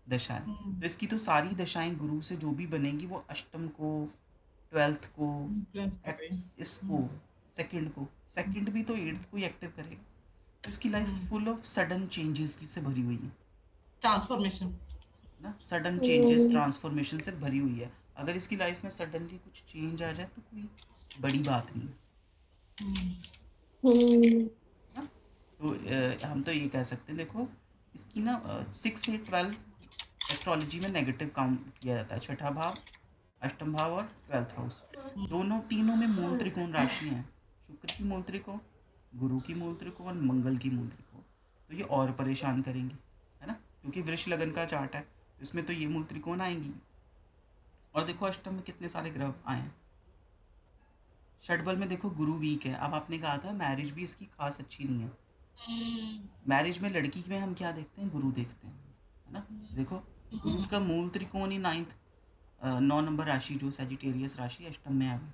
दशा है, तो इसकी तो सारी दशाएं गुरु से जो भी बनेंगी वो अष्टम को, 12th को, इन्फ्लुएंस कर रही इसको, सेकंड भी तो 8th को ही एक्टिव करेगा। तो इसकी life full of sudden changes से भरी हुई है ट्रांसफॉर्मेशन। ना, सडन चेंजेस ट्रांसफॉर्मेशन से भरी हुई है। अगर इसकी लाइफ में सडनली कुछ चेंज आ जाए तो कोई बड़ी बात नहीं है ना। तो हम तो ये कह सकते हैं, देखो इसकी ना 6 से 12 एस्ट्रोलॉजी में नेगेटिव काउंट किया जाता है। छठा भाव, अष्टम भाव और 12th हाउस, तीनों में मूल त्रिकोण राशियाँ हैं। शुक्र की मूल त्रिकोण, गुरु की मूल त्रिकोण और मंगल की मूल त्रिकोण। तो ये और परेशान करेंगे, है ना, क्योंकि वृष लगन का चार्ट है, इसमें तो ये मूल त्रिकोण आएंगी। और देखो अष्टम में कितने सारे ग्रह आए हैं। षडबल में देखो गुरु वीक है। अब आपने कहा था मैरिज भी इसकी खास अच्छी नहीं है। मैरिज में लड़की में हम क्या देखते हैं? गुरु देखते हैं, है ना। देखो गुरु का मूल त्रिकोण ही 9 नंबर राशि जो सजिटेरियस राशि अष्टम में आ गई।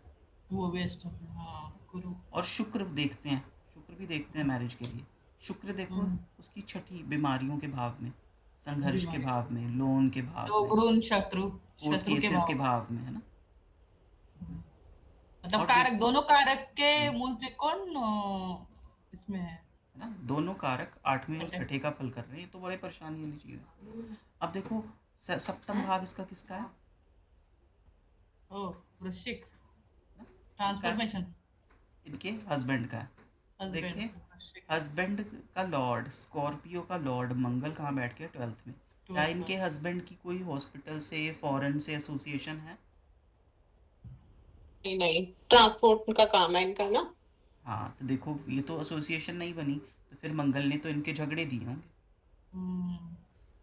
वो बेस्ट है, हाँ गुरु। और शुक्र देखते हैं, शुक्र भी देखते हैं मैरिज के लिए। शुक्र देखो उसकी छठी बीमारियों के भाव में, संघर्ष के भाव में, लोन के भाव तो में, गुरु शत्रु कोर्ट शत्रु के केसेस के भाव, भाव में, है ना। मतलब और कारक, दोनों कारक के हाँ, मूल त्रिकोण इसमें है है ना, दोनों कारक 8वें और अच्छा। 6ठे का फल कर रहे हैं। ये तो बड़े परेशानी वाली चीज़ है। अब देखो सप्तम भाव इसका किसका है? ओ वृश्चिक, ना? किसका है? ट्रांसफॉर्मेशन, इनके हस्बैंड का है। हस्बैंड देखिए वृश्चिक, हस्बैंड का लॉर्ड, स्कॉर्पियो का लॉर्ड मंगल कहाँ बैठ गया? 12th में। क्या 12th इनके हस्बैंड की कोई हॉस्पिटल से, फॉरेन से एसोसिएशन है? नहीं नहीं, ट्रांसपोर्ट का काम है इनका ना। हाँ, तो देखो ये तो एसोसिएशन नहीं बनी, तो फिर मंगल ने तो इनके झगड़े दिए होंगे।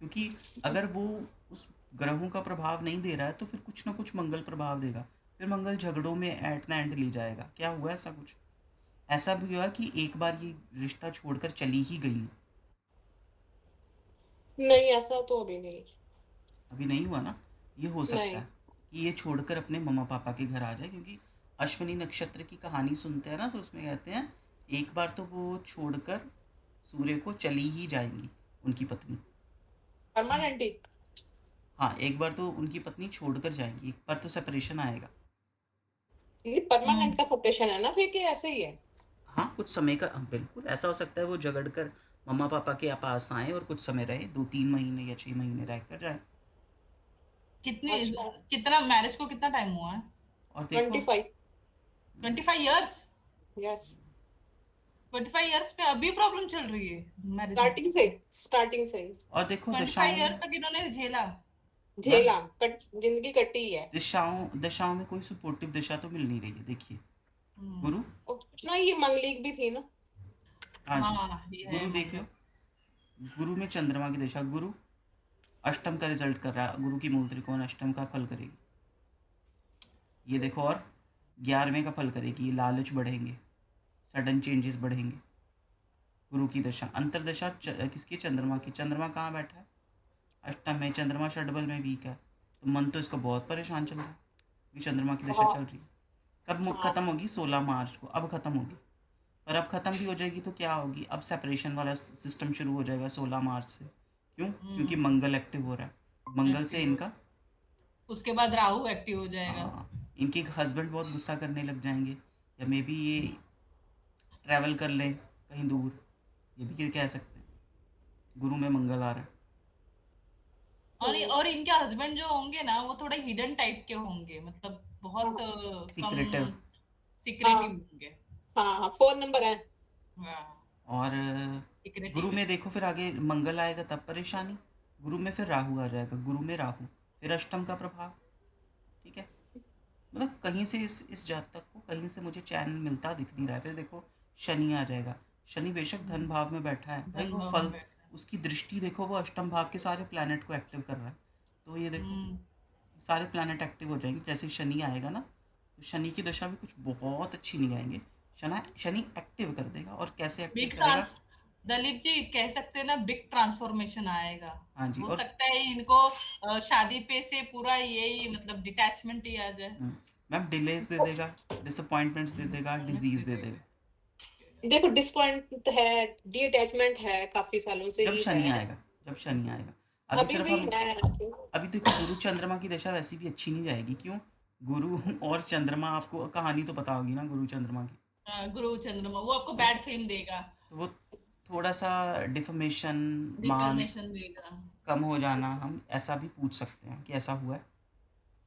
क्योंकि अगर वो उस ग्रहों का प्रभाव नहीं दे रहा है तो फिर कुछ ना कुछ मंगल प्रभाव देगा, फिर मंगल झगड़ों में एट द एंड ले जाएगा। क्या हुआ? ऐसा कुछ ऐसा भी हुआ कि एक बार ये रिश्ता छोड़कर चली ही गई। नहीं, ऐसा तो अभी नहीं। अभी नहीं हुआ ना। ये हो सकता नहीं। है कि ये छोड़कर अपने मम्मा पापा के घर आ जाए, क्योंकि अश्विनी नक्षत्र की कहानी सुनते हैं ना, तो उसमें कहते हैं एक बार तो वो छोड़कर सूर्य को चली ही जाएंगी, उनकी पत्नी। परमानेंटली। हाँ, एक बार तो उनकी पत्नी छोड़कर जाएंगी, एक बार तो सेपरेशन आएगा। ये परमानेंट का सेपरेशन है ना, फिर कि ऐसे ही है? हाँ, कुछ समय का, बिल्कुल ऐसा हो सकता है वो झगड़ कर मम्मा पापा के पास आए और कुछ समय रहे, 2-3 महीने या 6 महीने रह कर जाए। कितने, अच्छा। कितना मैरिज को कितना टाइम हुआ है? और देखो 25। 25 इयर्स। यस। 25 इयर्स पे अभी प्रॉब्लम चल रही है मैरिज में? स्टार्टिंग से, स्टार्टिंग से और देखो 25 इयर्स तक इन्होंने झेला। झेला, कट जिंदगी कटी है। दशाओं में कोई सपोर्टिव दशा तो मिल नहीं रही है। देखिए गुरु, और कुछ ना, ये मंगलिक भी थी ना। हाँ जी, हाँ ये है गुरु देख लो, मंगल। गुरु में चंद्रमा की दशा, गुरु अष्टम का रिजल्ट कर रहा है, गुरु की मूल त्रिकोण अष्टम का फल करेगी। ये देखो, और 11वें का फल करेगी। ये लालच बढ़ेंगे, सडन चेंजेस बढ़ेंगे। गुरु की दशा, अंतरदशा किसकी? चंद्रमा की। चंद्रमा कहाँ बैठा है? अष्टम में। चंद्रमा षडबल में वीक है, तो मन तो इसका बहुत परेशान चल रहा है कि चंद्रमा की दशा चल रही है। कब खत्म होगी? 16 मार्च को। अब खत्म होगी, पर अब खत्म भी हो जाएगी तो क्या होगी? अब सेपरेशन वाला सिस्टम शुरू हो जाएगा 16 मार्च से। क्यों? क्योंकि मंगल एक्टिव हो रहा है। मंगल से इनका, उसके बाद राहु एक्टिव हो जाएगा। हाँ, इनके हस्बैंड बहुत गुस्सा करने लग जाएंगे, या मे बी ये ट्रैवल कर लें कहीं दूर, ये भी कह सकते हैं। गुरु में मंगल आ रहा है। और इनके हस्बैंड जो होंगे ना वो थोड़े हिडन टाइप के होंगे, मतलब बहुत कम सीक्रेटिव। सिक्रेटिव होंगे। हाँ 4 नंबर है। हाँ और सिक्रेटिव गुरु में देखो फिर आगे मंगल आएगा तब परेशानी, गुरु में फिर राहु आ जाएगा, गुरु में राहु फिर अष्टम का प्रभाव। ठीक है, मतलब कहीं से इस जातक को कहीं से मुझे चैन मिलता दिख नहीं रहा है। फिर देखो शनि आ जाएगा, शनि बेशक धन भाव में बैठा है भाई, वो फल उसकी दृष्टि देखो, वो अष्टम भाव के सारे प्लैनेट को एक्टिव कर रहा है। तो ये देखो सारे प्लैनेट एक्टिव हो जाएंगे जैसे ही शनि आएगा ना, तो शनि की दशा भी कुछ बहुत अच्छी नहीं आएंगे। शनि एक्टिव कर देगा, और कैसे एक्टिव बिग करेगा? दलीप जी कह सकते हैं ना, बिग ट्रांसफॉर्मेशन आएगा। हाँ जी, हो और सकता है इनको शादी पे से पूरा यही मतलब डिटैचमेंट ही आ जाए। मैम डिलेज दे देगा, डिसअपॉइंटमेंट्स दे देगा, डिजीज दे देगा। देखो डिसअपॉइंट है, डिअटैचमेंट है, काफी सालों से जब ही शनि है, आएगा, जब शनि आएगा अभी अभी सिर्फ भी हम है। अभी देखो गुरु चंद्रमा की दशा वैसी भी अच्छी नहीं जाएगी। क्यों? गुरु और चंद्रमा, आपको कहानी तो पता होगी ना गुरु चंद्रमा की। गुरु चंद्रमा वो आपको तो, बैड फेम देगा, तो वो थोड़ा सा डिफॉर्मेशन, मान डिफॉर्मेशन देगा। कम हो जाना, हम ऐसा भी पूछ सकते हैं कि ऐसा हुआ है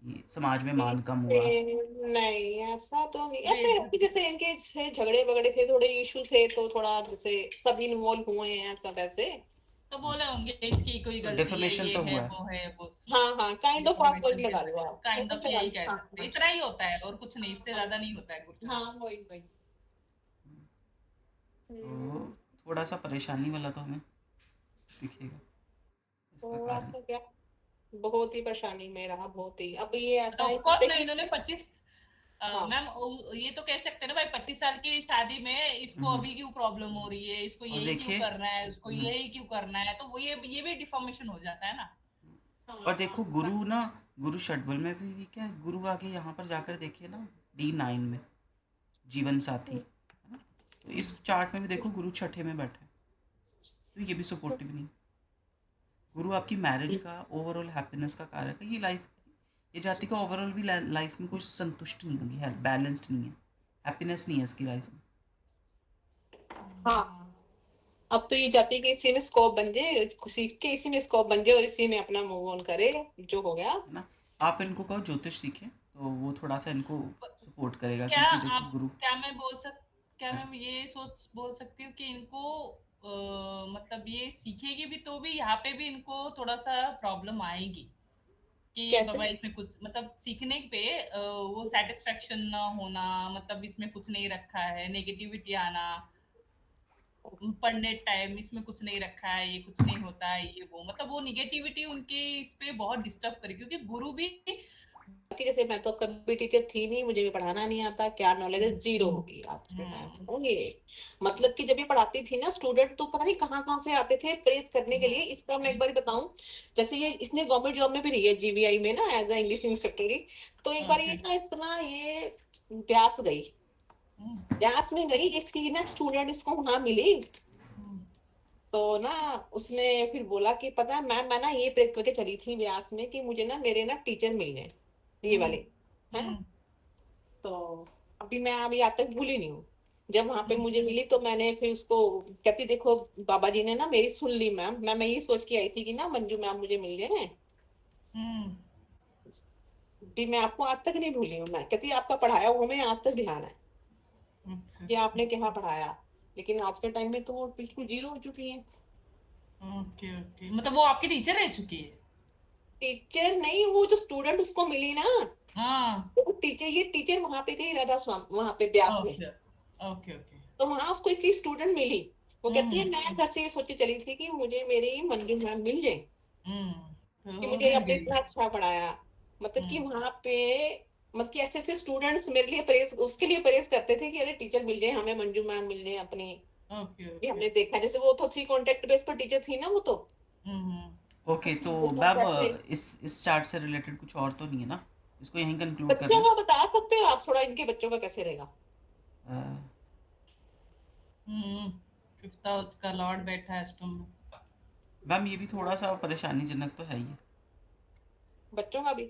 कि समाज में मान कम हुआ। नहीं ऐसा तो नहीं, ऐसे है वे- कि जैसे इनके झगड़े वगड़े थे, थोड़े इशू थे, तो थोड़ा जैसे सब इन्वॉल्व हुए हैं सब ऐसे। तो बोले होंगे इसकी कोई तो गलती है, डिफॉर्मेशन ये तो है हुआ है। वो है वो। हाँ हाँ काइंड ऑफ आप वर्ड डिफॉर्मेशन लगा लो, आप काइंड ऐसे ऑफ लगा यही लो, कह हाँ सकते हैं, हाँ इतना ही होता है और कुछ नहीं, इससे ज्यादा नहीं होता है गुरु हाँ चंद्रमा। वही वही। तो थोड़ा सा परेशानी वाला तो हमें दिखेगा इसका थोड़ा कारण। सा क्या, बहुत ही परेशानी में रहा, बहुत ही। अब ये ऐसा है ऑफ कि कोर्स ना, देखिए इन्होंने 25 हाँ मैम ये तो कह सकते हैं ना भाई, 25 साल की शादी में इसको अभी क्यों प्रॉब्लम हो रही है, इसको और यही क्यों देखिए करना है, उसको यही क्यों करना है, तो वो ये भी डिफॉर्मेशन हो जाता है ना। हाँ और देखो हाँ गुरु ना, गुरु षटबल में भी क्या है, गुरु आगे यहाँ पर जाकर देखिए ना, D9 में जीवन साथी है ना, तो इस चार्ट में भी देखो गुरु छठे में बैठा है, तो ये भी सपोर्टिव नहीं। गुरु आपकी मैरिज का, ओवरऑल हैप्पीनेस का कारक है। ये लाइफ, ये जाति का ओवरऑल भी लाइफ में कुछ संतुष्ट नहीं होगी, है बैलेंस्ड नहीं है, हैप्पीनेस नहीं है इसकी लाइफ में। हाँ। अब तो ये जाती है कि इसी में स्कोप बन जाए, सीख के इसी में स्कोप बन जाए और इसी में अपना मूव ऑन करे, जो हो गया। है ना, आप इनको कहो ज्योतिष सीखें तो वो थोड़ा सा इनको सपोर्ट करेगा, क्या क्योंकि देखो आप गुरु। क्या मैं क्या हाँ जी। मैं ये सोच बोल सकती हूँ कि इनको मतलब ये सीखेगी भी तो भी यहाँ पे भी इनको थोड़ा सा प्रॉब्लम आएगी कि कैसे? बाबा इसमें कुछ मतलब सीखने पे वो सेटिस्फेक्शन ना होना, मतलब इसमें कुछ नहीं रखा है, नेगेटिविटी आना, पढ़ने टाइम इसमें कुछ नहीं रखा है, ये कुछ नहीं होता है, ये वो मतलब वो निगेटिविटी उनकी इस पे बहुत डिस्टर्ब करे, क्योंकि गुरु भी कि जैसे मैं तो कभी टीचर थी नहीं, मुझे भी पढ़ाना नहीं आता, क्या नॉलेज है, जीरो होगी आज के टाइम में। तो ये मतलब कि जब ये पढ़ाती थी ना स्टूडेंट, तो पता नहीं कहाँ कहाँ से आते थे प्रेज करने के लिए। इसका मैं एक बार बताऊं, जैसे ये इसने गवर्नमेंट जॉब में भी रही है GVI में ना, एज ए इंग्लिश इंस्ट्रक्टर की। तो एक बार ये ना इसका ये ब्यास गई, ब्यास में गई, इसकी ना स्टूडेंट इसको वहां मिली, तो ना उसने फिर बोला कि पता है मैम, मैं ना ये प्रेस करके चली थी ब्यास में कि मुझे ना मेरे ना टीचर मिल गए, ये वाले है। तो अभी मैं अभी आज तक भूली नहीं हूँ। जब वहां पे मुझे मिली तो मैंने फिर उसको कहती, देखो बाबा जी ने ना मेरी सुन ली मैम, मैं ये सोच के आई थी कि ना मंजू मैम मुझे मिल गए हैं। भी मैं आपको आज तक नहीं भूली हूँ। मैं कहती आपका पढ़ाया हुआ मैं आज तक ध्यान है कि आपने क्या पढ़ाया, लेकिन आज के टाइम में तो वो बिल्कुल जीरो हो चुकी है। ओके ओके, मतलब वो आपकी टीचर रह चुकी है? टीचर नहीं, वो जो स्टूडेंट उसको मिली ना, हाँ तो टीचर, ये टीचर वहां पे गई राधा स्वामी वहां पे ब्यास में, ओके ओके ओके। तो वहां उसको एक स्टूडेंट मिली। वो कहती है मैं घर से ये सोच के चली थी कि मुझे मेरी मंजू मैम मिल जाए, कि तो मुझे मिल आपने गई। इतना अच्छा पढ़ाया। मतलब कि वहां पे मतलब कि ऐसे ऐसे स्टूडेंट्स मेरे लिए प्रेस, उसके लिए प्रेस करते थे कि अरे टीचर मिल जाए हमें, मंजू मैम मिल जाए अपनी। ओके ये ओके। हमने देखा, जैसे वो तो थी कॉन्टेक्ट बेस पर टीचर थी ना वो तो। ओके, तो वो तो मैम कैसे इस चार्ट से रिलेटेड कुछ और तो नहीं है ना, इसको यहीं कंक्लूड कर बच्चों लें। का बता सकते हो आप थोड़ा, इनके बच्चों का कैसे रहेगा? फिफ्थ हाउस का लॉर्ड बैठा है अष्टम में। मैम ये भी थोड़ा सा परेशानीजनक तो है ही है बच्चों का भी।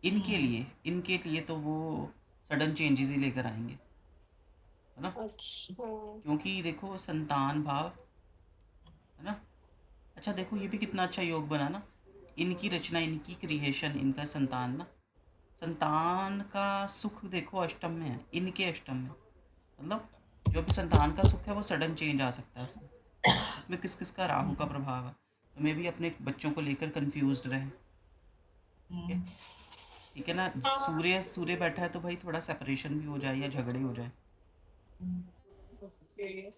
इनके लिए तो वो सडन चेंजेस ही लेकर आएंगे, है ना, अच्छा क्योंकि देखो संतान भाव, है ना। अच्छा देखो ये भी कितना अच्छा योग बना ना, इनकी रचना, इनकी क्रिएशन, इनका संतान ना संतान का सुख देखो अष्टम में है, इनके अष्टम में, मतलब जो भी संतान का सुख है वो सडन चेंज आ सकता है उसमें। उसमें किस किस का राहु का प्रभाव है, तो मैं भी अपने बच्चों को लेकर कंफ्यूज्ड रहे। ठीक है, ठीक है ना। हाँ सूर्य सूर्य बैठा है तो भाई थोड़ा सेपरेशन भी हो जाए या झगड़े हो जाए, ओके।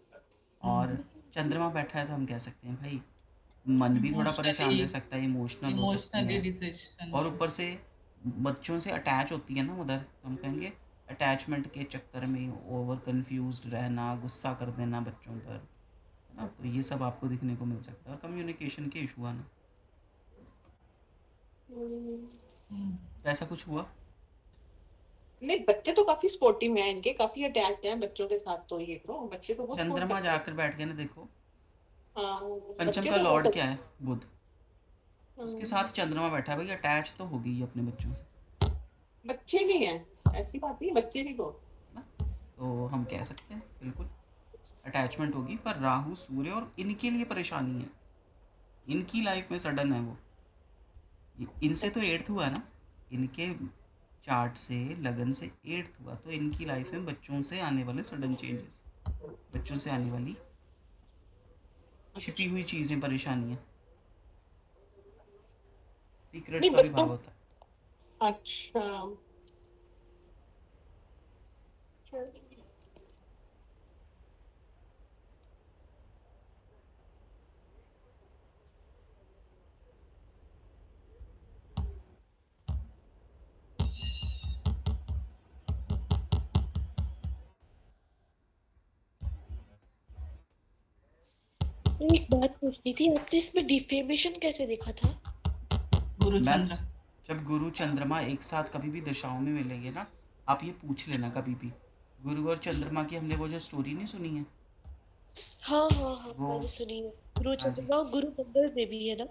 और चंद्रमा बैठा है तो हम कह सकते हैं भाई मन भी थोड़ा परेशान इमोशनली रह सकता है, इमोशनल हो सकती इमोशनली है, डिसीजन। और ऊपर से बच्चों से अटैच होती है ना मदर, तो हम कहेंगे अटैचमेंट के चक्कर में ओवर कंफ्यूज्ड रहना, गुस्सा कर देना बच्चों पर, है ना। तो ये सब आपको दिखने को मिल सकता है, और कम्युनिकेशन के इशू आना। तो ऐसा कुछ हुआ? नहीं, बच्चे तो काफी स्पोर्टिव हैं इनके, काफी अटैच्ड हैं बच्चों के साथ, तो ये तो बच्चे तो बहुत सपोर्ट चंद्रमा करते हैं। जाकर बैठ गया ना, देखो हाँ, पंचम बच्चे का तो बहुत लॉर्ड क्या है, बुध, उसके हम्म, साथ चंद्रमा बैठा है भाई, अटैच तो होगी ही अपने बच्चों से, बच्चे भी हैं, ऐसी बात नहीं, बच्चे भी बहुत। है ना। तो हम कह सकते हैं बिल्कुल अटैचमेंट होगी, पर राहु सूर्य और इनके लिए परेशानी है, इनकी लाइफ में सडन है वो। इनसे तो एट्थ हुआ ना, इनके चार्ट से लगन से एट्थ हुआ, तो इनकी लाइफ में बच्चों से आने वाले सडन चेंजेस, बच्चों से आने वाली छिपी हुई चीज़ें, परेशानियाँ, सीक्रेट्स नहीं का भी बस तो भाव होता है। अच्छा। सर एक बात पूछनी थी, आपने इसमें डिफेमेशन कैसे देखा था? गुरु मैम चंद्र। जब गुरु चंद्रमा एक साथ कभी भी दशाओं में मिलेंगे ना, आप ये पूछ लेना कभी भी, गुरु और चंद्रमा की हमने वो जो स्टोरी नहीं सुनी है, हाँ हाँ हाँ, वो, मैंने सुनी है। गुरु हाँ जी, चंद्रमा और गुरु मंगल में भी है ना?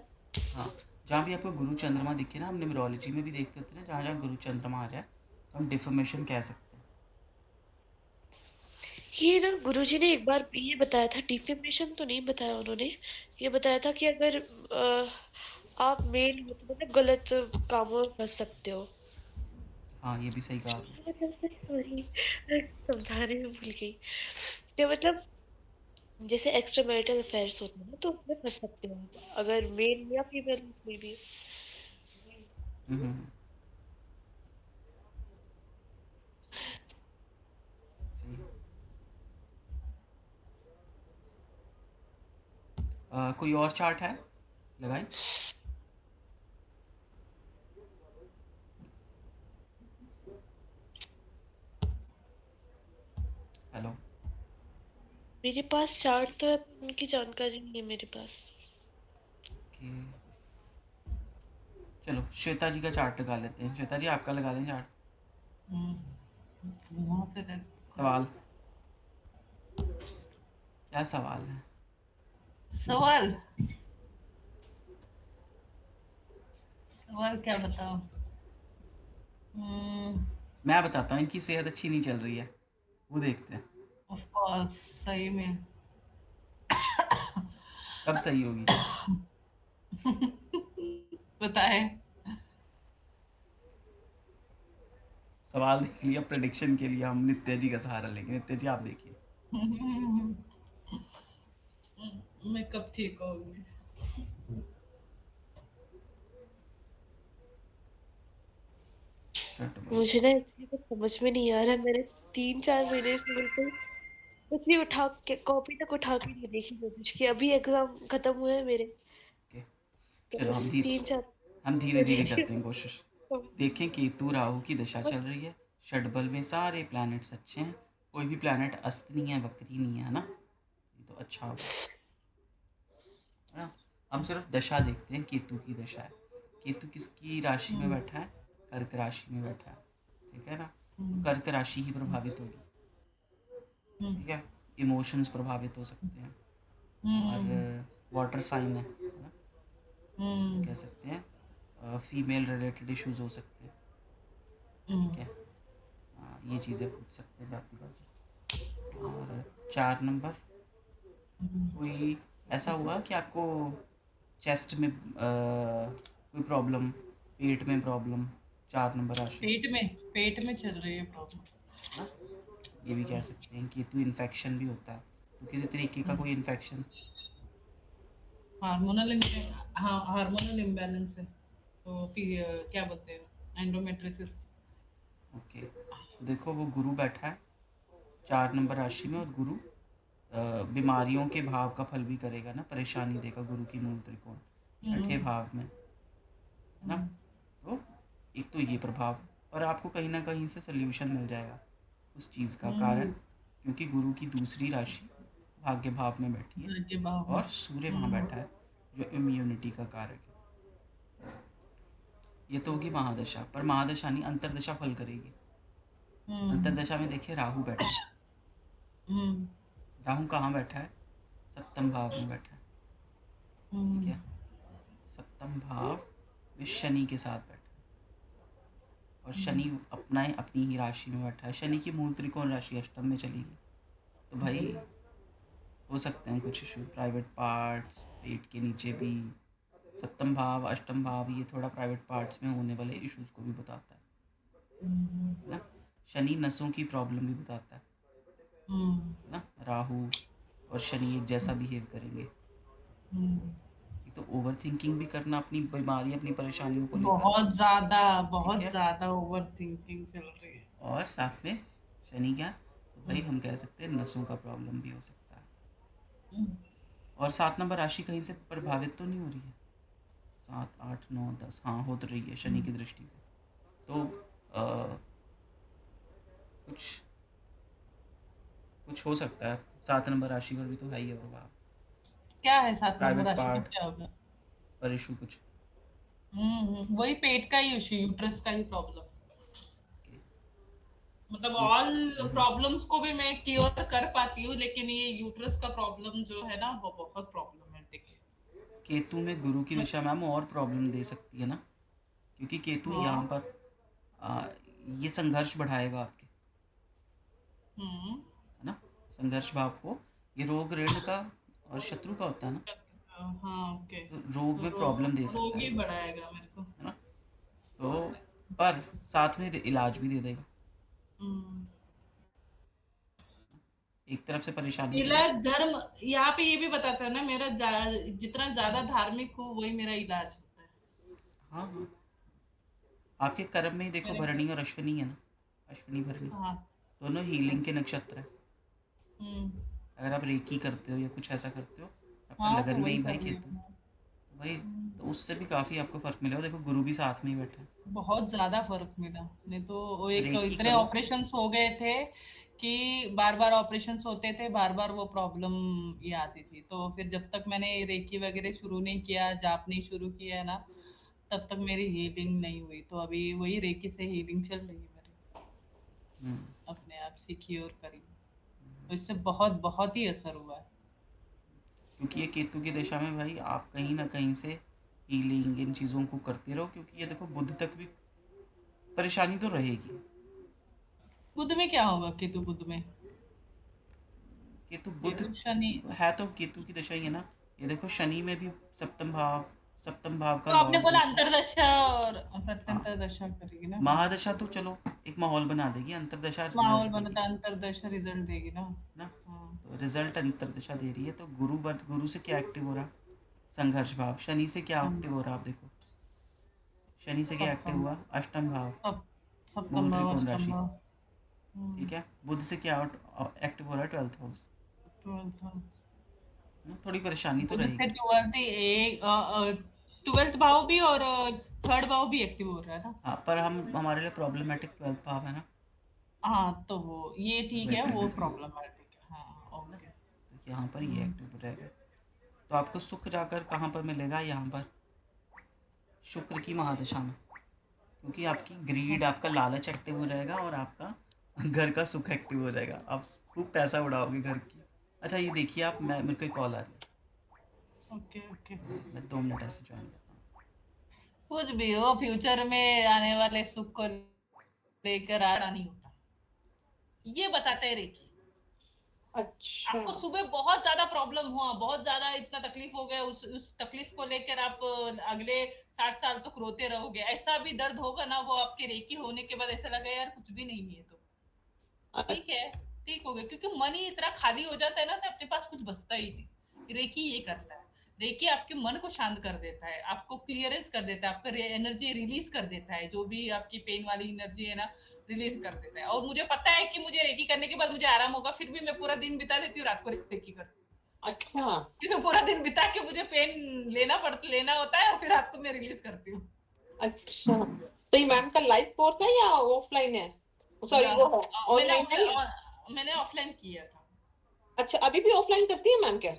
हाँ, जहाँ भी आपको गुरु चंद्रमा दिखे ना, हम न्यूमरोलॉजी में भी देखते थे ना, जहाँ जहाँ गुरु चंद्रमा आ जाए तो हम डिफॉर्मेशन कह सकते हैं। ये ना गुरुजी ने एक बार ये बताया था, डिफेमेशन तो नहीं बताया उन्होंने, ये बताया था कि अगर आप मेल हो तो मतलब गलत कामों में फंस सकते हो। हाँ ये भी सही कहा आपने। मतलब सॉरी, समझाने में भूल गई। क्या मतलब, जैसे एक्स्ट्रा मैरिटल अफेयर्स होते हैं ना, तो उसमें फंस सकते हो आप, अगर मेल या फीमेल कोई भी। हम्म, सही है। कोई और चार्ट है, लगाई? हेलो। मेरे पास चार्ट तो है, पर उनकी जानकारी नहीं है मेरे पास। ओके, चलो श्वेता जी का चार्ट लगा लेते हैं, श्वेता जी आपका लगा लें चार्ट। वहां पे सवाल, क्या सवाल है? सवाल सवाल क्या बताओ। मैं बताता हूँ, इनकी सेहत अच्छी नहीं चल रही है, वो देखते हैं ऑफ कोर्स, सही में। कब सही होगी। बताए। सवाल देख लिया, प्रेडिक्शन के लिए हम नित्य जी का सहारा लेंगे, नित्य जी आप देखिए। मैं कब ठीक होगी। शट बोलो। मुझे ना इसलिए कुछ समझ में नहीं आ रहा, मैंने 3-4 महीने से बिल्कुल कुछ भी उठा के, कॉपी तक उठा के नहीं देखी कोशिश की। अभी एग्जाम खत्म हुए हैं मेरे, ओके, तो चलो बस 3-4 हम धीरे धीरे करते हैं कोशिश। हाँ। देखें, केतु राहु की दशा चल रही है, षटबल में सारे प्लैनेट्स अच्छे हैं, कोई भी प्लैनेट अस्त नहीं है, वक्री नहीं है, है ना, ये तो अच्छा होगा, है ना। हम सिर्फ दशा देखते हैं, केतु की दशा है, केतु किसकी राशि में बैठा है, कर्क राशि में बैठा है, ठीक है ना, तो कर्क राशि ही प्रभावित होगी, ठीक है, इमोशंस प्रभावित हो सकते हैं, और वाटर साइन है ना, तो कह सकते हैं फीमेल रिलेटेड इश्यूज हो सकते हैं, ठीक है। ये चीज़ें पूछ सकते हैं बाकी बाकी। और 4 नंबर, कोई ऐसा हुआ कि आपको चेस्ट में कोई प्रॉब्लम, पेट में प्रॉब्लम, 4 नंबर राशि, पेट में चल रही है प्रॉब्लम। है ना? ये भी कह सकते हैं केतु इन्फेक्शन भी होता है, तो किसी तरीके का कोई इन्फेक्शन, हार्मोनल इम्बैलेंस है, तो फिर क्या बोलते हैं, एंडोमेट्रियोसिस। ओके। देखो वो गुरु बैठा है 4 नंबर राशि में, और गुरु बीमारियों के भाव का फल भी करेगा ना, परेशानी देगा गुरु की मूल त्रिकोण छठे भाव में, है ना? तो एक तो ये प्रभाव, और आपको कहीं ना कहीं से सोल्यूशन मिल जाएगा उस चीज़ का। कारण क्योंकि गुरु की दूसरी राशि भाग्य भाव में बैठी है और सूर्य वहाँ बैठा है जो इम्यूनिटी का कारक है। ये तो होगी महादशा, पर महादशा नहीं, अंतरदशा फल करेगी। अंतरदशा में देखिए राहु बैठा है। राहु कहाँ बैठा है? सप्तम भाव में बैठा है, ठीक है? सप्तम भाव में शनि के साथ बैठा है, और शनि अपनी ही राशि में बैठा है। शनि की मूल त्रिकोण राशि अष्टम में चलेगी, तो भाई हो सकते हैं कुछ इशू, प्राइवेट पार्ट्स, पेट के नीचे भी। सप्तम भाव अष्टम भाव ये थोड़ा प्राइवेट पार्ट्स में होने वाले इश्यूज को भी बताता है ना। शनि नसों की प्रॉब्लम भी बताता है ना। राहु और शनि एक जैसा बिहेव करेंगे। एक तो ओवर थिंकिंग भी करना अपनी बीमारी, अपनी परेशानियों को लेकर, बहुत ठीक है? ज्यादा ओवर थिंकिंग चल रही है। और साथ में शनि क्या, तो भाई हम कह सकते हैं नसों का प्रॉब्लम भी हो सकता है। और 7 नंबर राशि कहीं से प्रभावित तो नहीं हो रही है? 7, 8, 9, 10, हाँ हो तो रही है शनि की दृष्टि से। तो कुछ हो सकता है। 7 नंबर राशि पर भी तो है ही है प्रभाव। क्या है 7 नंबर प्राइवेट राशि में, पार्ट क्या होगा? पर इशू कुछ, वही पेट का ही इशू, यूट्रस का ही प्रॉब्लम। okay। मतलब ऑल प्रॉब्लम्स को भी मैं क्योर कर पाती हूँ, लेकिन ये यूट्रस का प्रॉब्लम जो है ना वो बहुत प्रॉब्लमेटिक है। केतु में गुरु की दिशा मैम और प्रॉब्लम दे सकती है ना, क्योंकि केतु यहाँ पर ये संघर्ष बढ़ाएगा आपके, है ना? संघर्ष भाव को ये रोग ऋण का और शत्रु का होता है ना, हाँ ओके। तो रोग में प्रॉब्लम दे सकता रोग है, ही बढ़ाएगा मेरे को, है ना? तो पर साथ में इलाज भी दे देगा। एक तरफ से परेशानी भी है। इलाज धर्म यहाँ पे ये भी बताता है ना, मेरा जितना ज्यादा धार्मिक हो वही मेरा इलाज होता है। हाँ हाँ, आपके कर्म में ही देखो भरणी और अश्विनी है ना, अश्विनी भरणी दोनों हीलिंग के नक्षत्र है। अगर आप रेकी करते हो या कुछ ऐसा करते हो, आपका लगन तो में ही वही भाई कर रही केतु, हूँ। तो भाई तो उससे भी काफी आपको फर्क मिलेगा। देखो गुरु भी साथ में ही बैठा है, बहुत ज्यादा फर्क मिला। नहीं तो वो एक रेकी इतने करो। ऑपरेशंस हो गए थे कि बार बार ऑपरेशंस होते थे, बार बार वो प्रॉब्लम ये आती थी। तो फिर जब तक मैंने रेकी वगैरह शुरू नहीं किया, जाप नहीं शुरू किया है ना, तब तक मेरी हीलिंग नहीं हुई। तो अभी वही रेकी से हीलिंग चल रही है मेरी, अपने आप सीखी और करी, तो इससे बहुत बहुत ही असर हुआ है। क्योंकि ये केतु की दिशा में भाई आप कहीं ना कहीं से हीलिंग इन चीज़ों को करते रहो, क्योंकि ये देखो बुध तक भी परेशानी तो रहेगी। बुध में क्या होगा? केतु बुध में, केतु बुध शनि, है तो केतु की दशा ही है ना। ये देखो शनि में भी सप्तम भाव का तो आपने लॉर्ड बोला देखो। अंतरदशा और हाँ, प्रत्यंतरदशा करेगी ना। महादशा तो चलो एक माहौल बना देगी, अंतरदशा माहौल रिजल्ट देगी बनता, अंतरदशा रिजल्ट देगी ना। ना। तो रिजल्ट अंतरदशा दे रही है, तो गुरु से क्या एक्टिव हो रहा? संघर्ष भाव। शनि से क्या एक्टिव हो रहा? आप देखो शनि से क्या एक्टिव सप्तम, हुआ? अष्टम भाव, मूल सप्तम भाव, त्रिकोण अष्टम राशि, भाव, ठीक है? बुध से क्या एक्टिव हो रहा है? 12th house. 12th house. थोड़ी परेशानी तो बुध से रहेगी। 12th भाव भी और 3rd भाव भी एक्टिव हो रहा है ना। हाँ, पर हमारे लिए प्रॉब्लमेटिक 12th भाव है ना। हाँ तो वो ये ठीक है, वो प्रॉब्लमेटिक है। हाँ ओके। तो यहाँ पर ये एक्टिव रहेगा, तो आपको सुख जाकर कहाँ पर मिलेगा? यहाँ पर शुक्र की महादशा में, क्योंकि आपकी ग्रीड, आपका लालच एक्टिव हो जाएगा और आपका घर का सुख एक्टिव हो जाएगा। आप खूब पैसा उड़ाओगे घर की। अच्छा ये देखिए आप, मेरे को एक कॉल आ रही है, ओके ओके। मैं 2 मिनट ऐसे ज्वाइन करता हूँ। कुछ भी हो, फ्यूचर में आने वाले सुख को लेकर आड़ा नहीं होता, ये बताते हैं रेकी। अच्छा आपको सुबह बहुत ज्यादा प्रॉब्लम हुआ, बहुत ज्यादा इतना तकलीफ हो गया, उस तकलीफ को लेकर आप अगले 60 साल तक रोते रहोगे, ऐसा भी दर्द होगा ना, वो आपके रेकी होने के बाद ऐसा लगा यार कुछ भी नहीं है, तो ठीक है, ठीक हो गया, क्योंकि मन ही इतना खाली हो जाता है ना, तो अपने पास कुछ बचता ही नहीं। रेकी ये करता है, रेकी आपके मन को शांत कर देता है, आपको क्लियरेंस कर देता है, आपका एनर्जी रिलीज कर देता है, जो भी आपकी पेन वाली एनर्जी है ना, रिलीज कर देता है। और मुझे पता है कि मुझे रेकी करने के बाद मुझे आराम होगा, फिर भी मैं पूरा दिन बिता देती हूँ, रात को रेकी करती हूँ, अच्छा क्योंकि पूरा दिन बिता के मुझे पेन लेना होता है, और फिर रात को मैं रिलीज करती हूँ। अच्छा, तो ये मैम का लाइव कोर्स है या ऑफलाइन है? सॉरी वो है ऑनलाइन है या? मैंने ऑफलाइन किया था। अच्छा, अभी भी ऑफलाइन करती है मैम क्या?